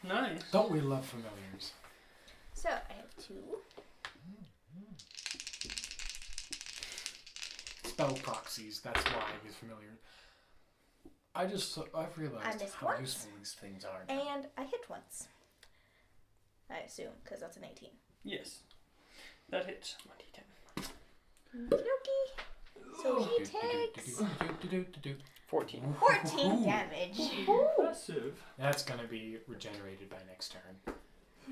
Nice. don't we love familiars? So I have 2. Spell proxies, that's why he's familiar. I've realized missed how once. useful these things are. And I hit once. I assume, because that's an 18. Yes. That hits. 1d10. So he takes 14. 14 damage. Impressive. That's gonna be regenerated by next turn.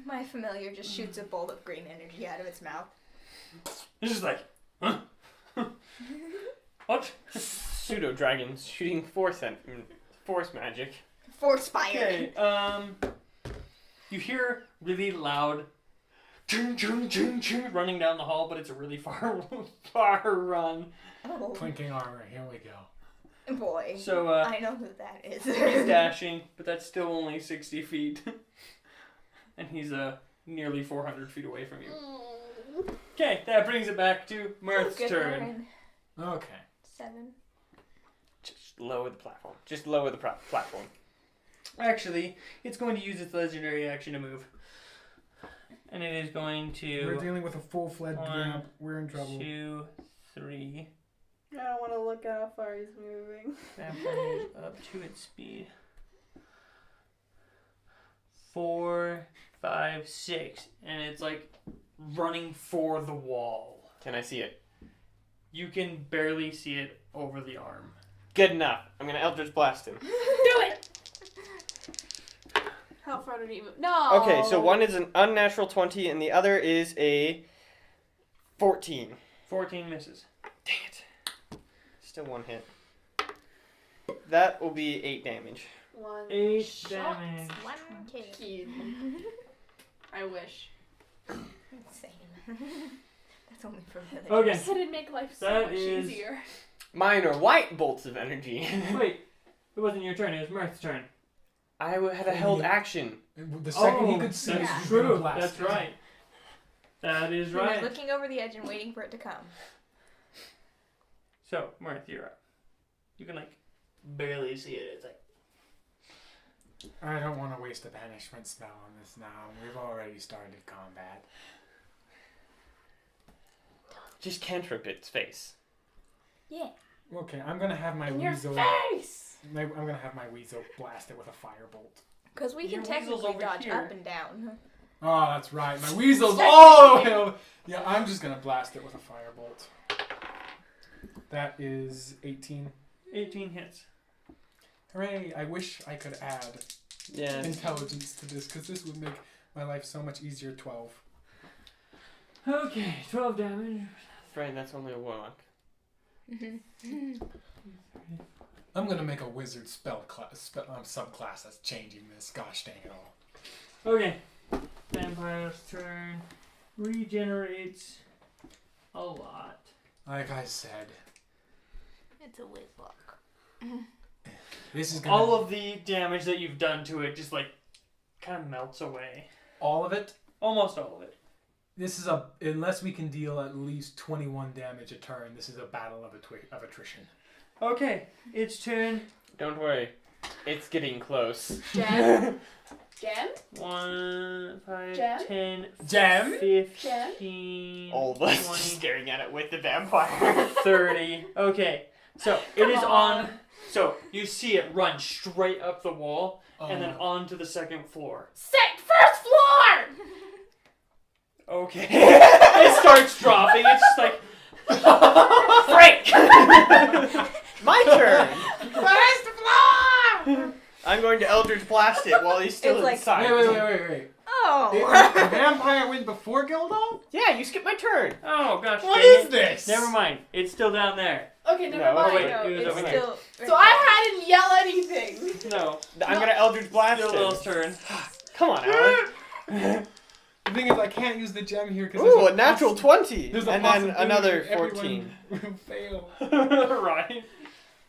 My familiar just shoots a bolt of green energy out of its mouth. It's just like, huh? What? Pseudo dragons shooting force magic. Force fire. Okay, you hear really loud ching, ching, ching, ching, running down the hall, but it's a really far run. Oh Clinking armor, here we go. boy. So, I know who that is. he's dashing, but that's still only 60 feet. And he's nearly 400 feet away from you. Okay, that brings it back to Mirth's Good turn. turn. Okay. 7. Just lower the platform. Just lower the platform. Actually, it's going to use its legendary action to move. And it is going We're to dealing with a full-fledged One, ramp. We're in trouble. 2, 3. I don't want to look at how far he's moving. Vampire moves up to its speed. 4, 5, 6. And it's like running for the wall. Can I see it? You can barely see it over the arm. Good enough. I'm gonna Eldritch Blast him. Do it! How far did he move? No. Okay, so one is an unnatural 20 and the other is a 14. 14 misses. Dang it. Still one hit. That will be 8 damage. 1 8 shot. damage. 1 kill. Kid. I wish. Insane. That's only for villagers. Okay. It'd make life so That much is- easier. Mine are white bolts of energy. Wait, it wasn't your turn, it was Mirth's turn. I had a held action. The second he could see that's it, he was true. gonna blast That's it. right. That is He was right. looking over the edge and waiting for it to come. So, Mirth, you're up. You can, like, barely see it. It's like... I don't want to waste a banishment spell on this now. We've already started combat. Just cantrip its face. Yeah. Okay, I'm gonna have my In your weasel. face! I'm gonna have my weasel blast it with a firebolt. Because we Your can weasel's technically over dodge here. up and down. Oh, that's right. My weasel's all the way over. Yeah, I'm just gonna blast it with a firebolt. That is 18. 18 hits. Hooray! I wish I could add Yeah. intelligence to this, because this would make my life so much easier. 12. Okay, 12 damage. Right, that's only a warlock. I'm gonna make a wizard subclass that's changing this. Gosh dang it all. Okay. Vampire's turn. Regenerates a lot. Like I said, It's a whizlock. this is gonna... All of the damage that you've done to it just like kind of melts away. All of it? Almost all of it. This is unless we can deal at least 21 damage a turn, this is a battle of attrition. Okay, its turn. Don't worry. It's getting close. Gem? Gem? 1, 5, Gem? 10, Gem? 15, All of us 20, staring at it with the vampire. 30. Okay, so it Come is on. on. So you see it run straight up the wall and then Oh. onto the second floor. First floor! Okay. It starts dropping. It's just like, Frank! My turn! First floor! I'm going to Eldritch Blast it while he's still It's like- inside. Wait. Oh! The vampire went before Gildon? Yeah, you skipped my turn. oh gosh. What dang is it. this? Never mind. It's still down there. Okay, never No, mind. wait, no, it was it's over still. So I hadn't yell anything. No. I'm going to Eldritch Blast Still it. Lil's turn. Come on, Alan. The thing is, I can't use the gem here because Ooh, a natural 20. There's a And then possibility another that everyone 14. will fail. Right.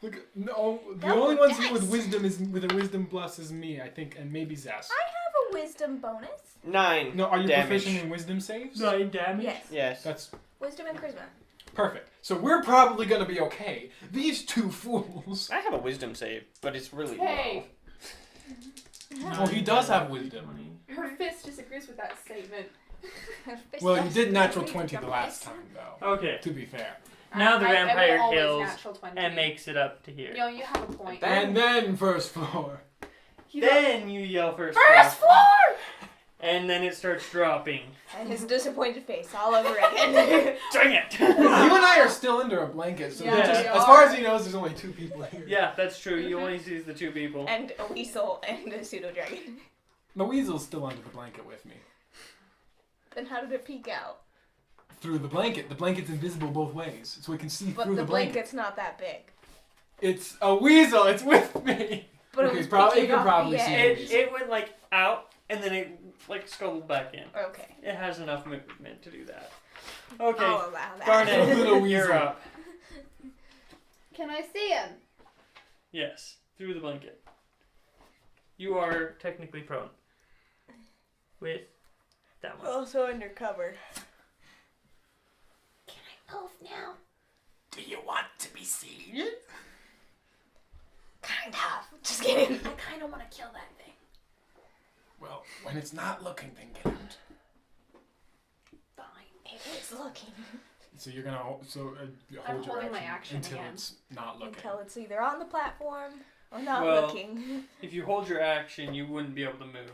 Look, no, the Double only ones here dice. with wisdom is with a wisdom plus is me, I think, and maybe Zess. I have a wisdom bonus. 9. No, are you damage. proficient in wisdom saves? 9 damage. Yes. Yes. That's Wisdom and charisma. perfect. So we're probably gonna be okay. These two fools. I have a wisdom save, but it's really Hey. Oh, he does have wisdom. Her fist disagrees with that statement. Well, you did natural 20 the last time, though. Okay. To be fair. Now the I will vampire always kills natural 20. and makes it up to here. No, you have a point. And then first floor. Then you yell first. First floor. floor! And then it starts dropping. And his disappointed face all over again. Dang it! You and I are still under a blanket, so Yeah, we're just, we as far are. as he knows, there's only 2 people here. Yeah, that's true. He only sees the 2 people. and a weasel and a pseudo dragon. The weasel's still under the blanket with me. Then how did it peek out? Through the blanket. The blanket's invisible both ways, so we can see But through the the blanket. blanket's not that big. It's a weasel. It's with me. But Okay, it was probably- peeking you can off probably the see edge. It went like out and then it like scuttled back in. Okay. It has enough movement to do that. Okay, I'll allow that. Garnet, Little you're weasel. up. Can I see him? Yes, through the blanket. You are technically prone. With that one. Also undercover. Can I move now? Do you want to be seen? Kind of. Just kidding. I kind of want to kill that thing. Well, when it's not looking, then get out. Fine. It is looking. So you're gonna hold your holding my action action until again. it's not looking. Until it's either on the platform or not Well- looking. If you hold your action, you wouldn't be able to move.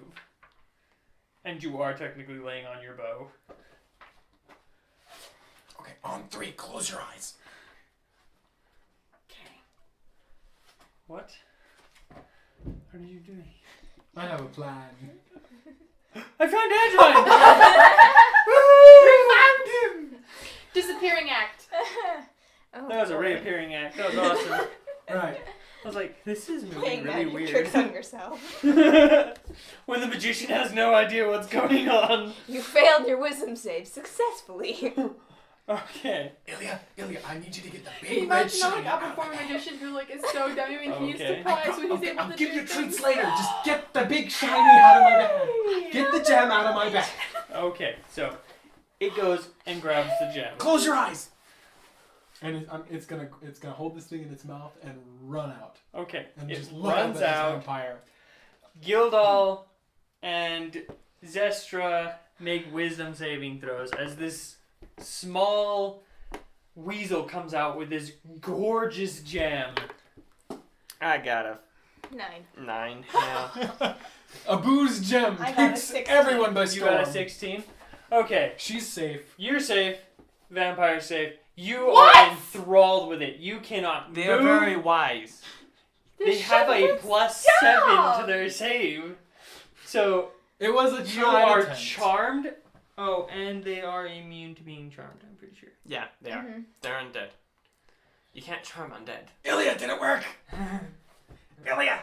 And you are technically laying on your bow. Okay, on 3, close your eyes. Okay. What? What are you doing? I have a plan. I found Angeline! We found him! Disappearing act. Oh, That was a boy. reappearing act. That was awesome. Right. I was like, this is moving Playing really magic weird. tricks on yourself. When the magician has no idea what's going on. You failed your wisdom save successfully. Okay. Ilya, I need you to get the Can you big red imagine shiny like a out of performing my head. magician who like is so dumb and he's Okay. surprised when he's able I'll to give do you treats things. later. Just get the big shiny out of my bag. Get the gem out of my bag. Okay, so it goes and grabs the gem. Close your eyes. And it's gonna hold this thing in its mouth and run out Okay, and it just look runs up at this out. vampire. Gildal and Zestra make wisdom saving throws as this small weasel comes out with this gorgeous gem. I got a 9. 9. Yeah. Abu's gem I got a takes 16. everyone by You storm. got a 16? Okay, She's safe. you're safe. Vampire's safe. You What? are enthralled with it. You cannot They move. are very wise. They have a plus 7 to their save. So It was a you try are attempt. charmed. Oh, and they are immune to being charmed, I'm pretty sure. Yeah, they are. Mhm. They're undead. You can't charm undead. Ilya, did it work? Ilya!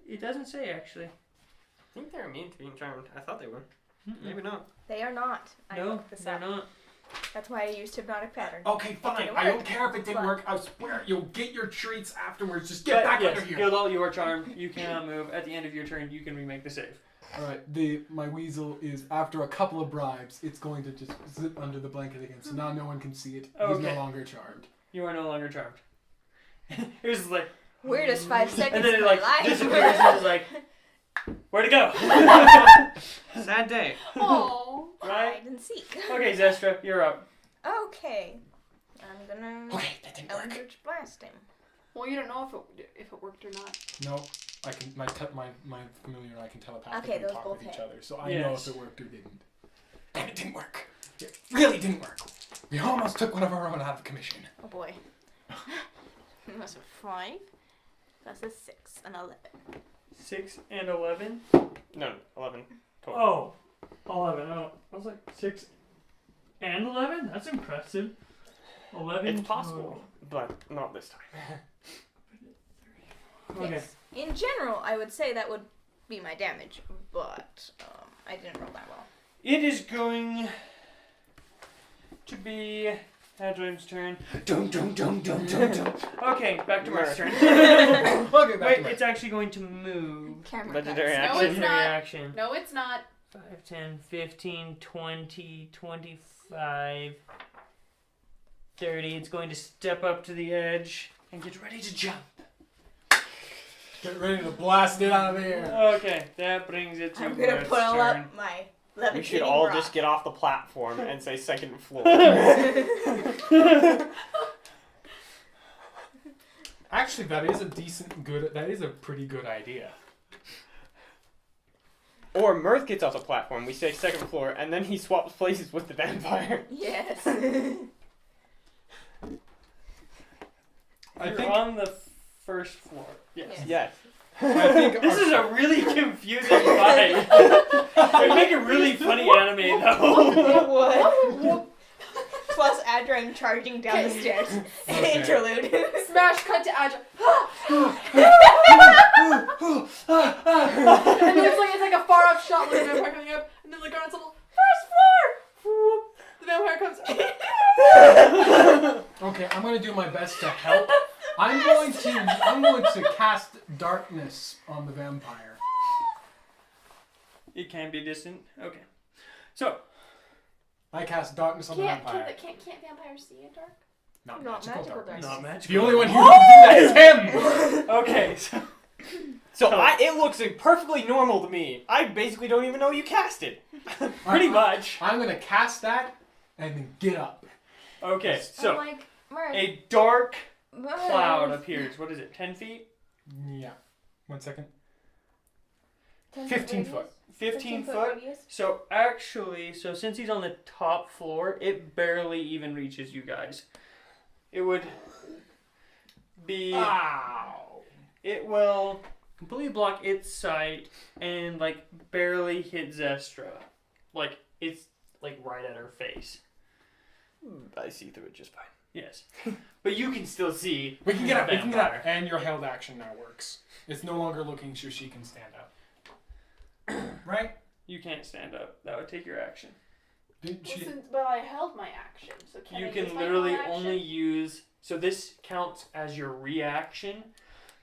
It doesn't say, actually. I think they're immune to being charmed. I thought they were. Mm-mm. Maybe not. They are not. I No, looked this they're up. not. That's why I used hypnotic pattern. Okay, fine. didn't I work. don't care if it didn't But- work. I swear you'll get your treats afterwards. Just get But back yes, under here. Gildal, you are charmed. You cannot move. At the end of your turn, you can remake the save. Alright, my weasel is, after a couple of bribes, it's going to just zip under the blanket again, so now no one can see it. He's Okay. no longer charmed. You are no longer charmed. It was like, Weirdest 5 seconds and then of it my like life. disappears and is like, where'd it go? Sad day. Oh. Right? Hide and seek. Okay, Zestra, you're up. Okay. I'm gonna Okay, that didn't work. Eldritch Blast him. Well, you don't know if it worked or not. No, I can. My familiar and I can telepathically Okay, those talk both with each hit. other, so I know Yes. if it worked or didn't. And it didn't work. It really didn't work. We almost took one of our own out of commission. Oh boy. That's a 5. That's a 6. An 11. 6 and 11. No, 11 total. Oh, 11. Oh, I was like 6 and 11? That's impressive. 11. It's possible, but not this time. Okay. Yes. In general, I would say that would be my damage, but I didn't roll that well. It is going to be Hadron's turn. Dum dum dum dum dum dum. Okay, back to Mark's turn. Okay, back Wait, to my... it's actually going to move. Camera Legendary cuts. No, action. it's Legendary not. action. No, it's not. 5, 10, 15, 20, 25, 30. It's going to step up to the edge and get ready to jump. Get ready to blast it out of the air. Okay, that brings it to I'm gonna Marth's pull turn. up my We levitating should all rock. just get off the platform and say second floor. Actually, that is a pretty good idea. Or Mirth gets off the platform, we say second floor, and then he swaps places with the vampire. Yes. I You're think on the first floor. Yes. Yes. Yes. I think This is a really confusing fight. It'd make a really funny anime though. It would. Plus Adrien charging down the stairs. Okay. Interlude. Smash cut to Agile. And then it's like a far off shot with the vampire coming up, and then like on its little first floor. Whoop. The vampire comes. Okay, I'm going to do my best to help. I'm going to cast darkness on the vampire. It can be distant. Okay. So I cast darkness on the vampire. Can't vampires see in dark? Not Not magical magical darkness. not magical. the only one who can do that is him. Okay. So It looks perfectly normal to me. I basically don't even know you cast it. pretty much. I'm going to cast that and then get up. Okay. I'm So like, Mark, a dark Mark. cloud appears. What is it? 10 feet? Yeah. 1 second. 10 15 radius? foot. 15 foot. radius? So actually, since he's on the top floor, it barely even reaches you guys. It would be. Ow. It will completely block its sight and like barely hit Zestra. Like it's like right at her face. I see through it just fine. Yes, but you can still see. We can get up. We can get up. Vampire. And your held action now works. It's no longer looking so she can stand up. Right? You can't stand up. That would take your action. Didn't she? But I held my action, so can You I can use my literally full action? only use. So this counts as your reaction.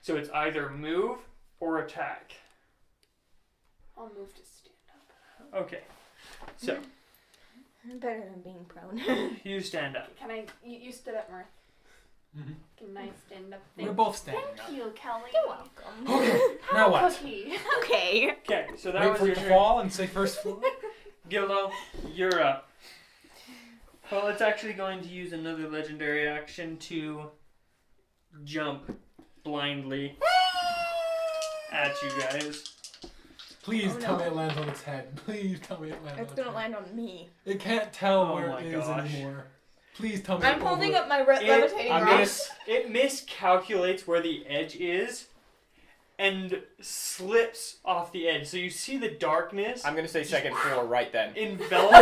So it's either move or attack. I'll move to stand up. Okay. So Better than being prone. you stand up. Can I? You stood up, Mirth. Nice stand up. We're both standing up. Thank you, Kelly. You're welcome. Okay, now what? Cookie. Okay. Okay, so that Wait was for your it to turn. fall and say first floor. Gildo, you're up. Well, it's actually going to use another legendary action to jump blindly at you guys. Please Oh, tell no. me it lands on its head. Please tell me it lands It's on its gonna head. land on me. It can't tell Oh where my it is gosh. anymore. Please tell me I'm it's holding over. up my It- levitating I'm rock. gonna It miscalculates where the edge is and slips off the edge. So you see the darkness I'm gonna say second floor right then. envelop.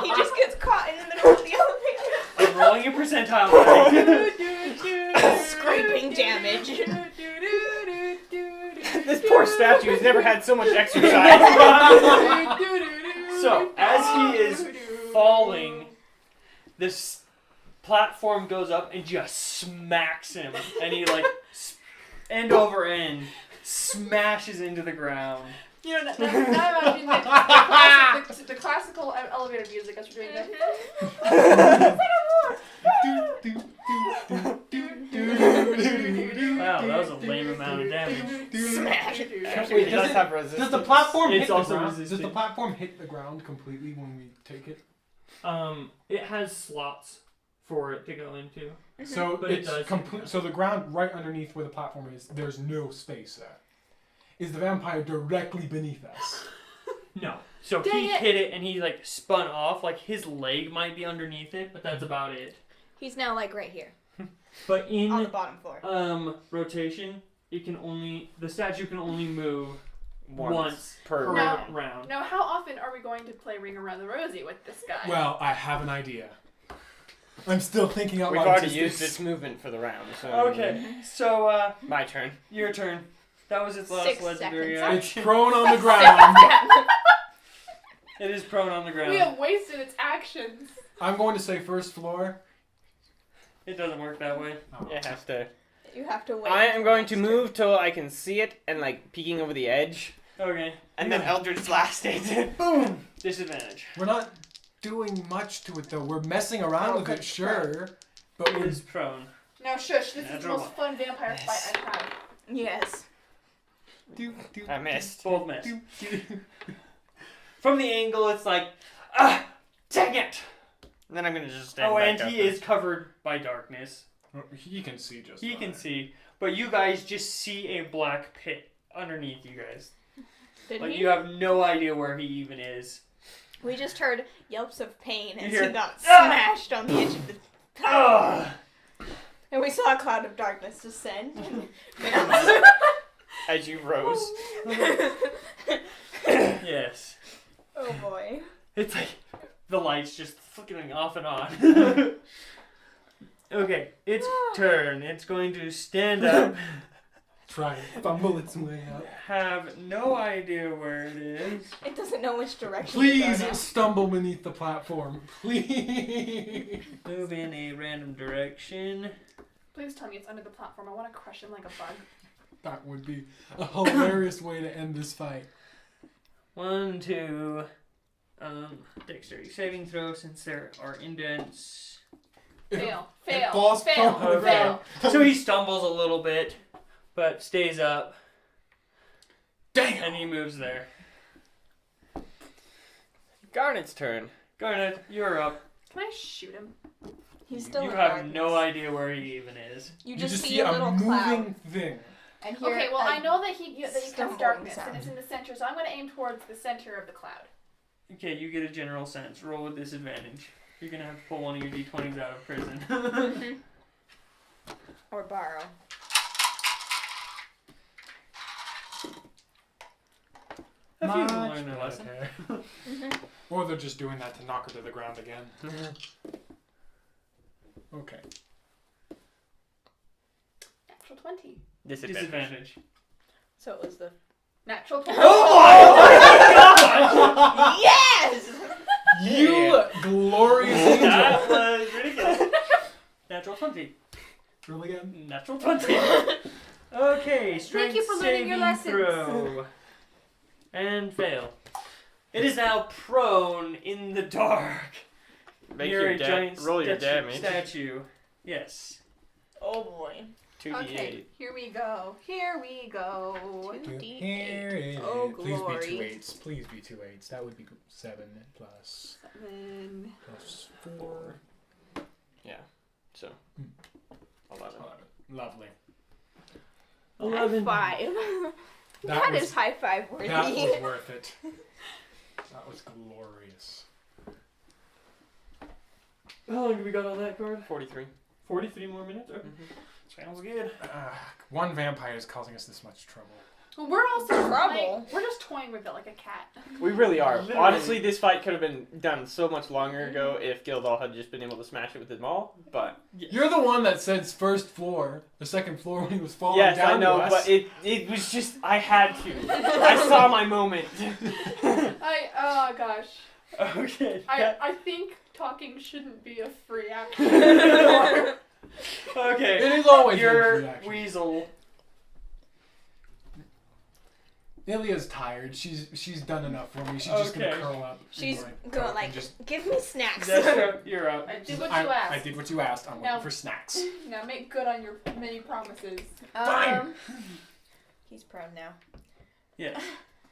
He just gets caught in the middle of the elevator. I'm rolling a percentile die. Scraping damage. This poor statue has never had so much exercise. So as he is falling, this platform goes up and just smacks him, and he like end over end smashes into the ground. You know, now imagine the classical elevator music as we're doing that. Wow, that was a lame amount of damage. Smash. Actually, it does have resistance. Does the platform It's hit the also ground? Does resistant. the platform hit the ground completely when we take it? It has slots for it to go into. So But it it's does hit complete. the So the ground right underneath where the platform is, there's no space there. Is the vampire directly beneath us? No. So Dang he it. hit it and he like spun off, like his leg might be underneath it, but that's about it. He's now like right here But on the in bottom floor. rotation, the statue can only move once per per round. round. Now, how often are we going to play Ring Around the Rosie with this guy? Well, I have an idea. I'm still thinking out We've loud. already Just used its movement for the round, so Okay, so my turn. your turn. That was its last 6 legendary seconds. It's action. prone on the ground. It is prone on the ground. we have wasted its actions. I'm going to say first floor. It doesn't work that way. Oh. It has to. You have to wait. I am until going to next move till I can see it and like peeking over the edge, Okay. and then Eldritch Blast it. Boom! Disadvantage. We're not doing much to it though. We're messing around with it, sure, but It we're is prone. Now, shush, this is the Natural most fun vampire fight I've had. turn. Yes. I missed. Both miss. From the angle, it's like, ah, dang it! Then I'm gonna just stand Oh, back and up he is covered by darkness. He can see just. He can fine. see, but you guys just see a black pit underneath you guys. Did Like he? you have no idea where he even is. We just heard yelps of pain as You hear, he got "Ah!" smashed on the edge of the Ugh. And we saw a cloud of darkness descend. as you rose. Yes. Oh boy. It's like the lights just flickering off and on. Okay, its turn. It's going to stand up, Try and fumble its way up. have no idea where it is. It doesn't know which direction to Please go now. stumble beneath the platform. Please. Move in a random direction. Please tell me it's under the platform. I want to crush him like a bug. That would be a hilarious way to end this fight. 1, 2. Dexterity saving throw since there are indents. Fail. It Fail. falls Fail. prone on the Fail. ground. So he stumbles a little bit, but stays up, Damn. and he moves there. Garnet's turn. Garnet, you're up. Can I shoot him? He's still You in have darkness. no idea where he even is. You just see a little moving cloud. thing. And hear Okay, well, a I know that he casts stumbling darkness, sound. and it's in the center, so I'm going to aim towards the center of the cloud. Okay, you get a general sense. Roll with disadvantage. You're gonna have to pull one of your d20s out of prison. Or borrow. A few will Much learn their lesson. better. Or they're just doing that to knock her to the ground again. Okay. Natural 20. Disadvantage. Disadvantage. So it was the. Natural 20. Yes! You glorious angel. That was ridiculous. Natural 20. Roll again. Natural 20. Okay, strength you for learning your saving lessons. throw. And fail. It is now prone in the dark. Make near your a giant roll your statue- damage. statue. Yes. Oh boy. 2d8. Okay, here we go. Here we go. 2d8. Here it is. Oh, Please be glory. 2 8s. Please be 2 8s. That would be 7 plus 7. 4. Yeah. So 11. 11. Lovely. 11. High five. That was- is high five worthy. That was worth it. That was glorious. How long have we got on that card? 43. 43 more minutes? Okay. Mm-hmm. Sounds good. One vampire is causing us this much trouble. Well, we're also Trouble. we're just toying with it like a cat. We really are. Literally. Honestly, this fight could have been done so much longer ago if Gildal had just been able to smash it with his maul, but... You're the one that said first floor, the second floor when he was falling Yes, down I know, to us. but it was just... I had to. I saw my moment. Oh gosh. Okay. I think talking shouldn't be a free action. Okay. It is always Your a reaction. weasel. Ilia's tired. She's done enough for me. She's just gonna Okay. curl up. She's and going and like, just. give me snacks. Zestra, you're up. I did what you I asked. did what you asked. I'm Now- looking for snacks. Now make good on your many promises. Fine. He's prone now. Yes.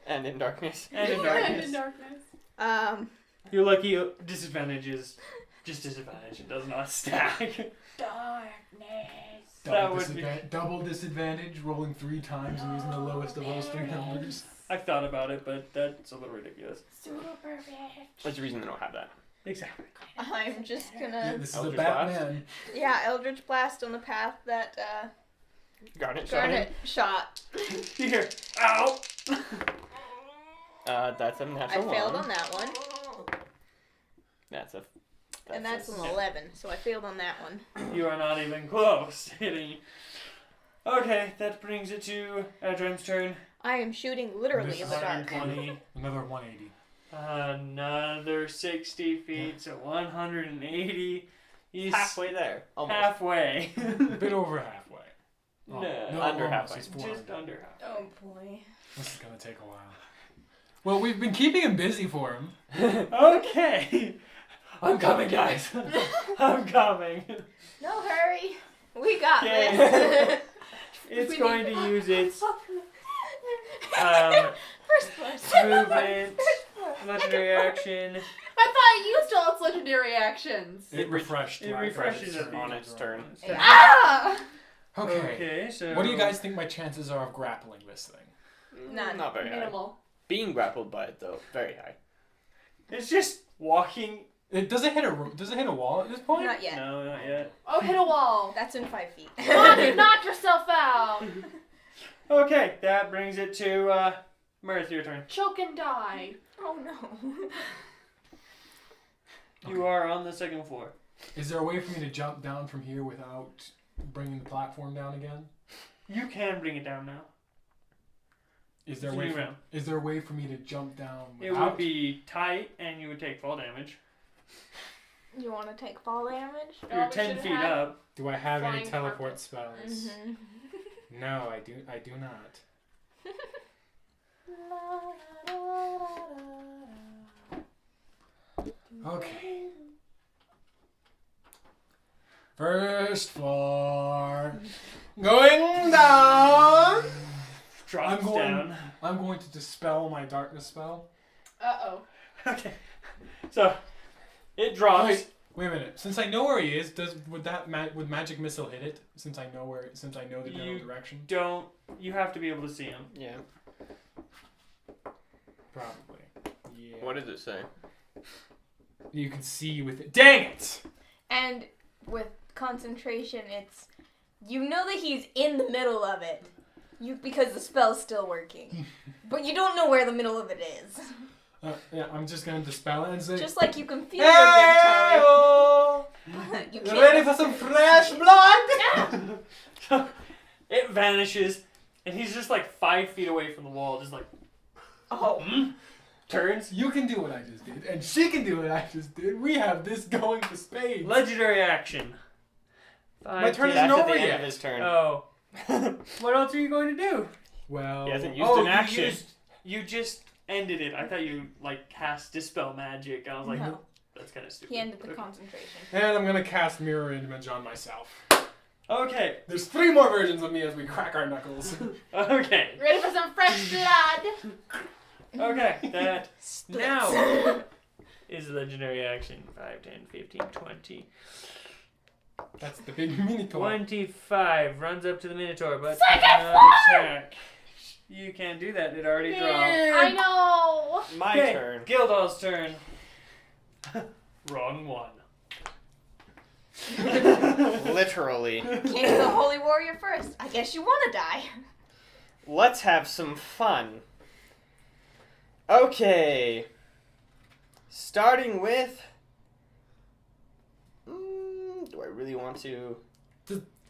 And in darkness. And in And darkness. in darkness. Your lucky disadvantage is just disadvantage. It does not stack. Darkness. That would be- Double disadvantage, rolling 3 times and using the lowest of those 3 numbers. I've thought about it, but that's a little ridiculous. Super bitch. That's the reason they don't have that. Exactly. I'm just Yeah, gonna. this is Eldritch a Batman. Yeah, Eldritch Blast on the path that Garnet shot him. Garnet shot. Here. Ow! That's a I natural failed one. on that one. That's And that's a- an 11, so I failed on that one. You are not even close. Hitting. Okay, that brings it to Adram's turn. I am shooting literally This in is the dark. 120. Another 180. Another 60 feet, so 180. He's halfway there. Almost. halfway. A bit over halfway. Oh, No, under almost. halfway. He's 400. Just under half. Oh boy. This is gonna take a while. Well, we've been keeping him busy for him. Okay. I'm coming, guys. I'm coming. No hurry. We got Okay. this. It's We going need- to use its First floor. movement, legendary action. I thought you used all its legendary actions. It refreshed. It last refreshes turn. it on its turn. Ah! Okay. Okay, so What do you guys think my chances are of grappling this thing? None. Not very high. Minimal. Being grappled by it though, very high. It's just walking. Does it hit a wall at this point? Not yet. No, not yet. Oh, hit a wall. That's in 5 feet. Knock yourself out. Okay, that brings it to Mirth. Your turn. Choke and die. Oh no. You are on the second floor. Is there a way for me to jump down from here without bringing the platform down again? You can bring it down now. Is there a It's a way? new round. Is there a way for me to jump down It without? would be tight, and you would take fall damage. You want to take fall damage? No, You're we 10 should feet have- up. Do I have any Flying teleport carpet. spells? Mm-hmm. No, I do not. Okay. First floor. Going down. Drops I'm going- down. I'm going to dispel my darkness spell. Uh-oh. Okay. So, it drops. Wait a minute. Since I know where he is, would magic missile hit it? Since I know the general You- direction. You have to be able to see him. Yeah. Probably. Yeah. What does it say? You can see with it. Dang it! And with concentration, it's you know that he's in the middle of it, because the spell's still working, but you don't know where the middle of it is. Yeah, I'm just gonna dispel it and say. Just like you can feel your big toe. You You ready for some fresh blood? It vanishes, and he's just like 5 feet away from the wall, just like Oh. turns. You can do what I just did, and she can do what I just did. We have this going for spades. Legendary action. My turn That's isn't at over the end yet. of his turn. Oh. What else are you going to do? Well, He hasn't used Oh, an action. You just ended it. I thought you like cast dispel magic. I was like, No. That's kind of stupid. He ended the Okay. concentration. And I'm gonna cast Mirror Image on myself. Okay. There's 3 more versions of me as we crack our knuckles. Okay. Ready for some fresh blood? Okay. That Splits. now is legendary action. 5, 10, 15, 20. That's the big Minotaur. 25 runs up to the Minotaur, but Second cannot attack. You can't do that. It already dropped. I know. My Okay, turn. Gildal's turn. Wrong one. Literally. King the Holy Warrior first. I guess you want to die. Let's have some fun. Okay. Starting with. Do I really want to?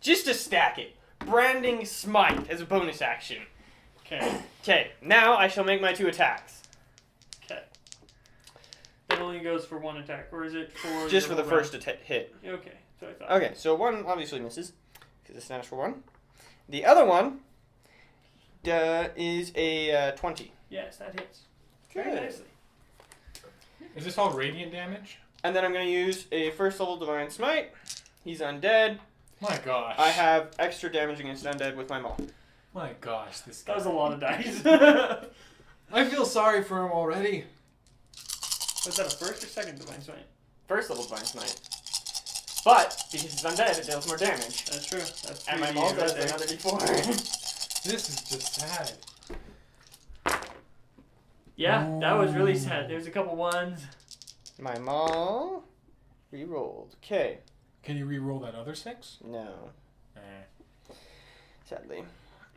Just to stack it. Branding Smite as a bonus action. Okay. Okay, now I shall make my 2 attacks. Okay. That only goes for 1 attack, or is it for Just for the whole first hit. round? Okay. So I thought. Okay, so 1 obviously misses, because it's natural 1. The other one is a 20. Yes, that hits. Very Good. nicely. Is this all radiant damage? And then I'm going to use a first level Divine Smite. He's undead. My gosh. I have extra damage against undead with my maul. My gosh, this guy. That was a lot of dice. I feel sorry for him already. Was that a first or second divine smite? First level Divine Smite. But, because he's undead, it deals more damage. That's true. That's And my 3d maul right does there. another d4. This is just sad. Yeah, that was really sad. There's a couple ones. My maul re-rolled. Okay. Can you re-roll that other 6? No. Eh. Sadly.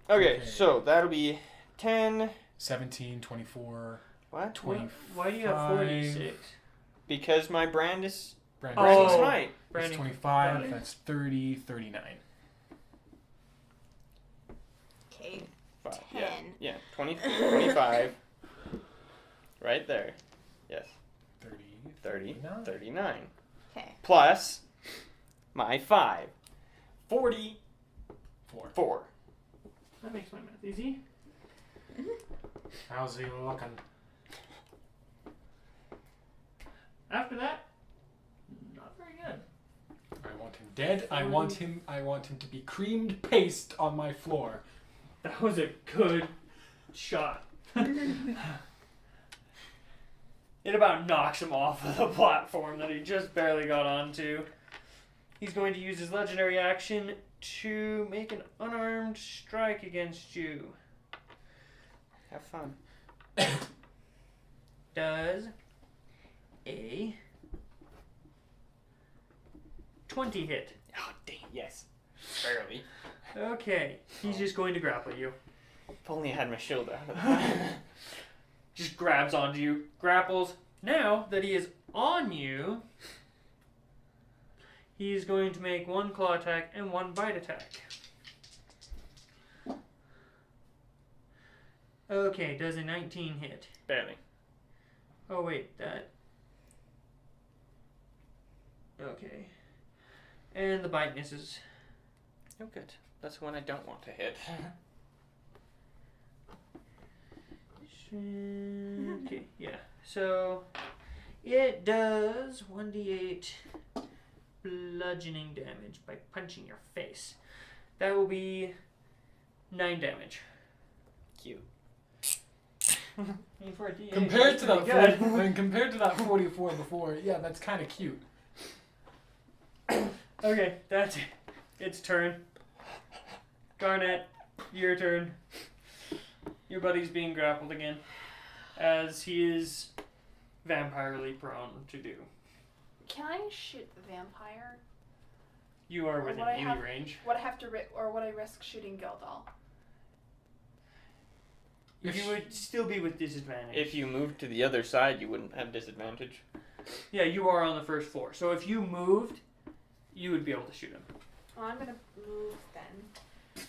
Okay, Okay. so that'll be 10. 17, 24, What? 25. Why do you have 46? Because my brand is Brandon, Oh. Branding Smite. that's Branding. Got 25, it. that's 30, 39. Okay. Five, 10. Yeah, 20, 25. Right there. Yes. 30, 30, 39. 39. Okay. Plus my 5. 44. 4. That makes my math easy. How's he looking? After that, not very good. I want him dead. I want him to be creamed paste on my floor. That was a good shot. It about knocks him off of the platform that he just barely got onto. He's going to use his legendary action to make an unarmed strike against you. Have fun. Does a 20 hit. Oh, dang, yes. Barely. Okay, he's just going to grapple you. If only I had my shield out. Just grabs onto you, grapples. Now that he is on you, he is going to make 1 claw attack and 1 bite attack. Okay, does a 19 hit? Barely. Oh wait, that... Okay. And the bite misses. Oh, good. That's the one I don't want to hit. Okay, yeah. So, it does 1d8 bludgeoning damage by punching your face. That will be 9 damage. Cute. For a D8, Compared that's to that, pretty 40, when compared to that 44 before, yeah, that's kind of cute. Okay, that's it. Its turn. Garnet, your turn. Your buddy's being grappled again, as he is vampirely prone to do. Can I shoot the vampire? You are Or within would I melee have- range. Would I have to, or would I risk shooting Gildal? You would still be with disadvantage. If you moved to the other side, you wouldn't have disadvantage. Yeah, you are on the first floor. So if you moved, you would be able to shoot him. Well, I'm gonna move then.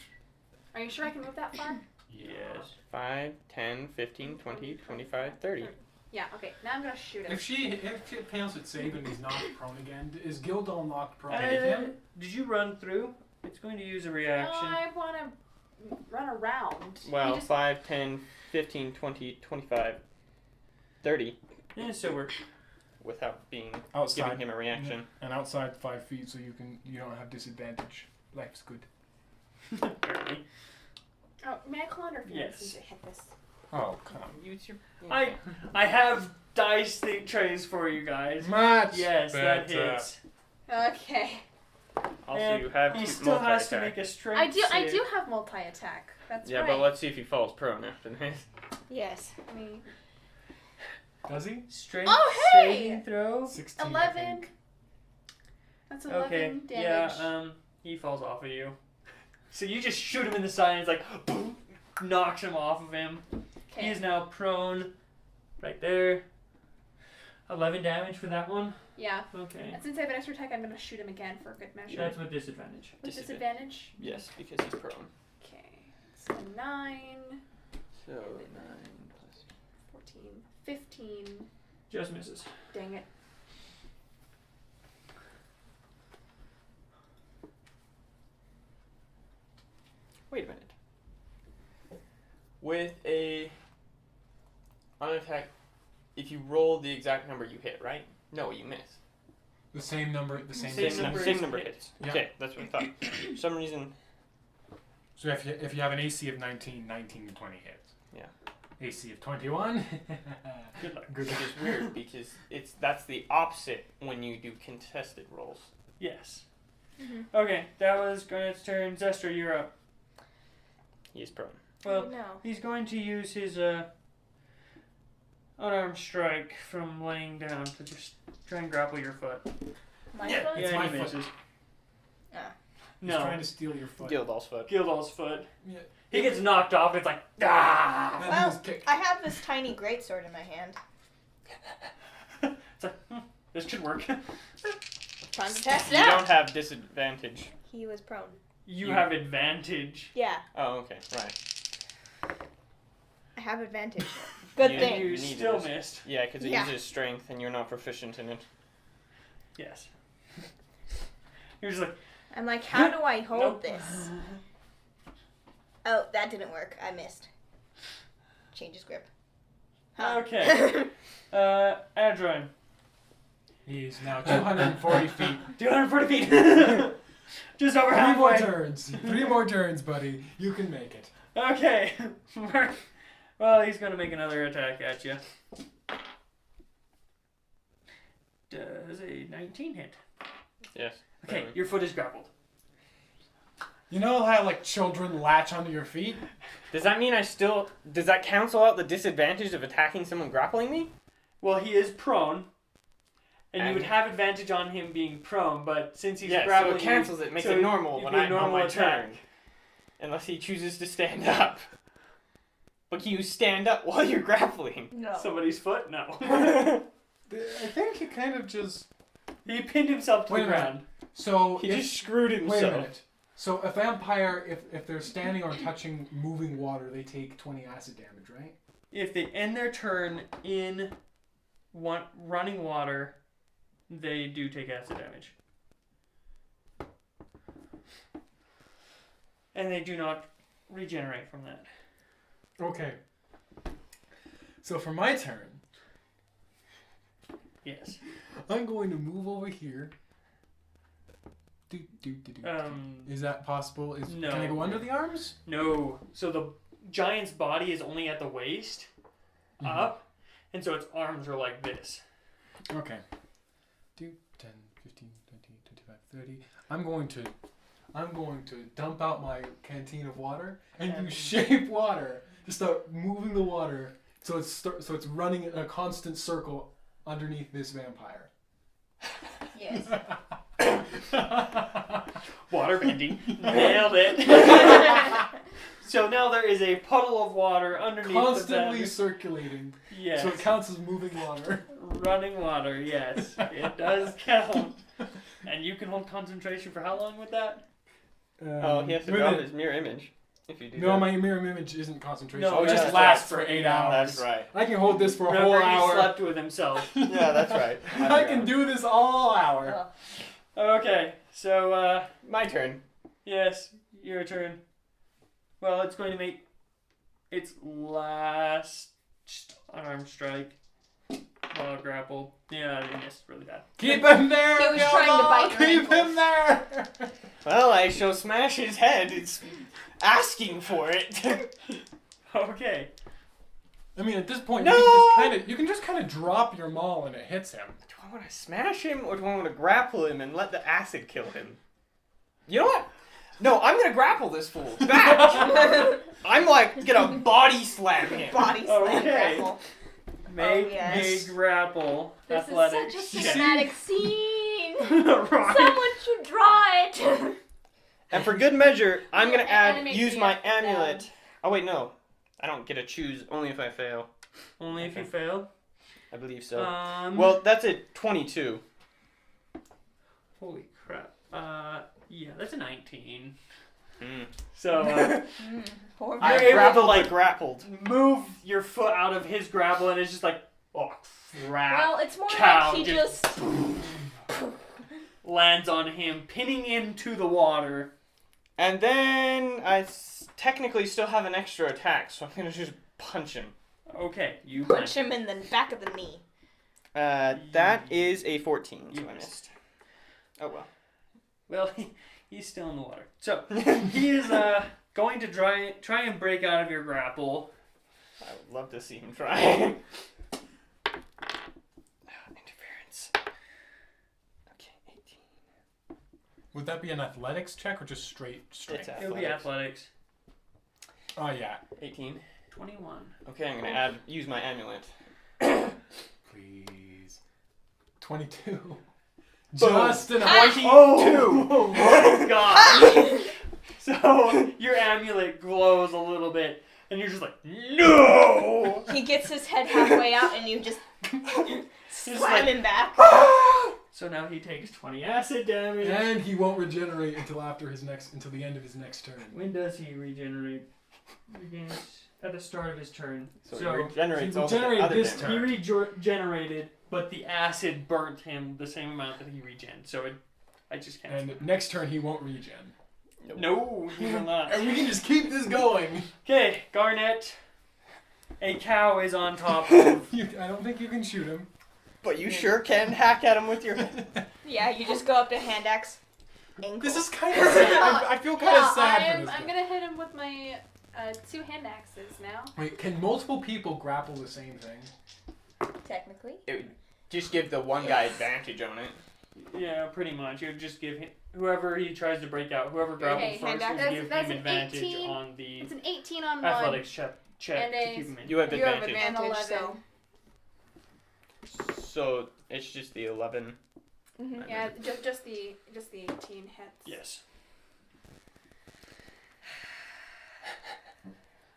Are you sure I can move that far? Yes. 5, 10, 15, 20, 25, 30. Yeah, okay. Now I'm gonna shoot him. If she fails at save and he's knocked prone again, is Gildal knocked prone? Did you run through? It's going to use a No, reaction. I wanna run around. Well, You just- 5, 10, 15, 20, 25, 30. Yeah, so we're without being Outside. giving him a reaction. And outside 5 feet, so you don't have disadvantage. Life's good. Apparently. Oh, may I call interference Yes. to hit this? Oh, come. Use your. I have dice trays for you guys. Much Yes, that better. hits. Okay. Also, And you have He two still has to multi-attack. make a strength I do save. have multi-attack. That's Yeah, right. but let's see if he falls prone after this. Yes. I mean, Does he? Strength Oh, hey! saving throw. 16. I 11. think. That's 11 Okay. damage. Yeah. He falls off of you. So you just shoot him in the side, and it's like boom, knocks him off of him. Okay. He is now prone, right there. 11 damage for that one. Yeah. Okay. And since I have an extra attack, I'm gonna shoot him again for good measure. That's with disadvantage. With disadvantage. Yes, because he's prone. Okay. So 9, So 9 plus. 14, 15. Just misses. Dang it. Wait a minute. With a on attack, if you roll the exact number, you hit, right? No, you miss. The same number. The same. Same number. Same number hits. Yeah. Okay, that's what I thought. For some reason, So if you have an AC of 19, 19 to 20 hits. Yeah. AC of 21. Good luck. Good. which is weird because that's the opposite when you do contested rolls. Yes. Mhm. Okay, that was Garnet's turn. Zester, you're up. He is prone. Well, no. he's going to use his unarmed strike from laying down to just try and grapple your foot. My Yeah. foot? It's Yeah, my he foot. misses. Ah. He's No, trying to steal your foot. Gildal's foot. Gildal's foot. Yeah. He gets knocked off. It's like ah. And he Well, was kicked. I have this tiny greatsword in my hand. It's like this could work. Time to test You it don't out. have disadvantage. He was prone. You You- have advantage. Yeah, Oh, okay, right. I have advantage. Good You- thing. You need still this. missed. Yeah, because it Yeah. uses strength, and you're not proficient in it. Yes. You're just like I'm like, how do I hold nope. this? Oh, that didn't work. I missed. Change his grip. Huh. Okay. Adroin. He's now 240 feet. 240 feet. Just over 3 more halfway. turns. 3 more turns, buddy. You can make it. Okay. Well, he's gonna make another attack at you. Does a 19 hit? Yes. Okay, your foot is grappled. You know how like children latch onto your feet? Does that mean does that cancel out the disadvantage of attacking someone grappling me? Well, he is prone, and you And- would have advantage on him being prone, but since he's Yeah, so grappling it cancels it, makes so it normal you when do a I'm on normal my attack. turn. Unless he chooses to stand up. But can you stand up while you're grappling? No. Somebody's foot? No. I think he kind of just. He pinned himself to Wait the a minute. ground. So He if- just screwed himself. Wait a minute. So a vampire, if they're standing or touching moving water, they take 20 acid damage, right? If they end their turn in running water, they do take acid damage. And they do not regenerate from that. Okay. So for my turn, Yes. I'm going to move over here. Is that possible? No. Can I go under the arms? No. So the giant's body is only at the waist, up, and so its arms are like this. Okay. 2, 10, 15, 20, 25, 30. I'm going to dump out my canteen of water and use shape water to start moving the water so it's running in a constant circle underneath this vampire. Yes. Water bending. Nailed it. So now there is a puddle of water underneath Constantly the circulating. Yes. So it counts as moving water. Running water, yes. It does count. And you can hold concentration for how long with that? Oh, he has to wait a drop minute. his mirror image if you do No, that. my mirror image isn't concentration. No, it just that's lasts right. for 8 hours. That's right. I can hold this for a Remember, whole he hour. slept with himself. Yeah, that's right. I can do this all hour. Oh. Okay, so, My turn. yes, your turn. Well, it's going to make its last unarmed strike. while grappled. Yeah, he missed really bad. Keep him there. He was trying to bite your Keep him there. Well, I shall smash his head. It's asking for it. Okay. I mean, at this point, No! you can just kind of drop your maul and it hits him. Do I want to smash him or do I want to grapple him and let the acid kill him? You know what? No, I'm gonna grapple this fool. Back! I'm like gonna body slam him. Body slam Okay. grapple. Make yes. a grapple. This is Athletics. such a check. Cinematic scene. Right. Someone should draw it. And for good measure, I'm gonna Animate use the my up amulet. down. Oh wait, no. I don't get to choose, only if I fail. Only if you Okay. fail. I believe so. Well, That's a 22. holy crap. Yeah, that's a 19. Mm. So, Horrible. You're I able grappled to, like, but grappled. move your foot out of his grapple, and it's just like, oh crap. Well, it's more Cow like he just- just. Lands on him, pinning him to the water. And then I technically still have an extra attack, so I'm gonna just punch him. Okay, you Punch him in the back of the knee. That is a 14, so You I missed. missed. Oh well. Well, he's still in the water. So, he is going to try and break out of your grapple. I would love to see him try. Interference. Okay, 18. Would that be an athletics check or just straight strength? It's It'll be athletics. Oh yeah. 18. 21. Okay, I'm gonna use my amulet. Please. 22. Boom. Just an Oh my god! So, your amulet glows a little bit, and you're just like, no! He gets his head halfway out, and you just Just slam like, him back. so now he takes 20 acid damage. And he won't regenerate until until the end of his next turn. When does he regenerate? Regains at the start of his turn. So, So, it regenerates he all the regenerated other this damage. he regenerated, but the acid burnt him the same amount that he regened. So I just can't. And next turn he won't regen. No, he will not. And we can just keep this going. Okay, Garnet. A cow is on top of. I don't think you can shoot him. But you sure can hack at him with your head. Yeah, you just go up to hand axe. Ankle. This is kind of sad. I feel kind of sad for this I'm guy. gonna hit him with my 2 hand axes now. Wait, can multiple people grapple the same thing? Technically. It would just give the one guy advantage on it. Yeah, pretty much. You just give him whoever he tries to break out, whoever grabbled Okay, first, hand will axe. give That's him an advantage 18. on the It's an 18 on one. athletics check And to a- keep him in. You have You have advantage. advantage, 11. so. So it's just the 11. Mhm. Yeah, just the 18 hits. Yes.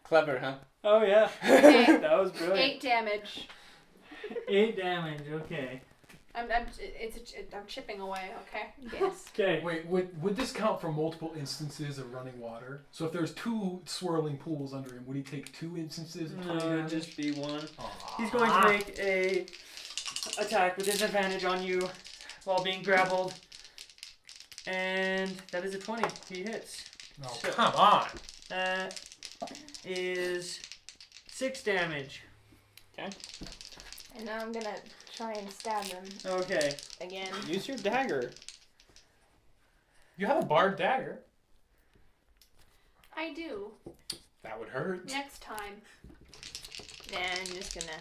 Clever, huh? Oh yeah. Okay. That was brilliant. 8 damage. 8 damage. Okay. I'm chipping away. Okay. Yes. Okay. Wait, would this count for multiple instances of running water? So if there's 2 swirling pools under him, would he take 2 instances of 20 No, damage? just be one. Aw. He's going to make a attack with disadvantage on you while being grappled, and that is a 20. He hits. Oh, So- come on. That is 6 damage. And now I'm gonna try and stab him Okay. again. Use your dagger. You have a barbed dagger. I do. That would hurt. Next time. And I'm just gonna.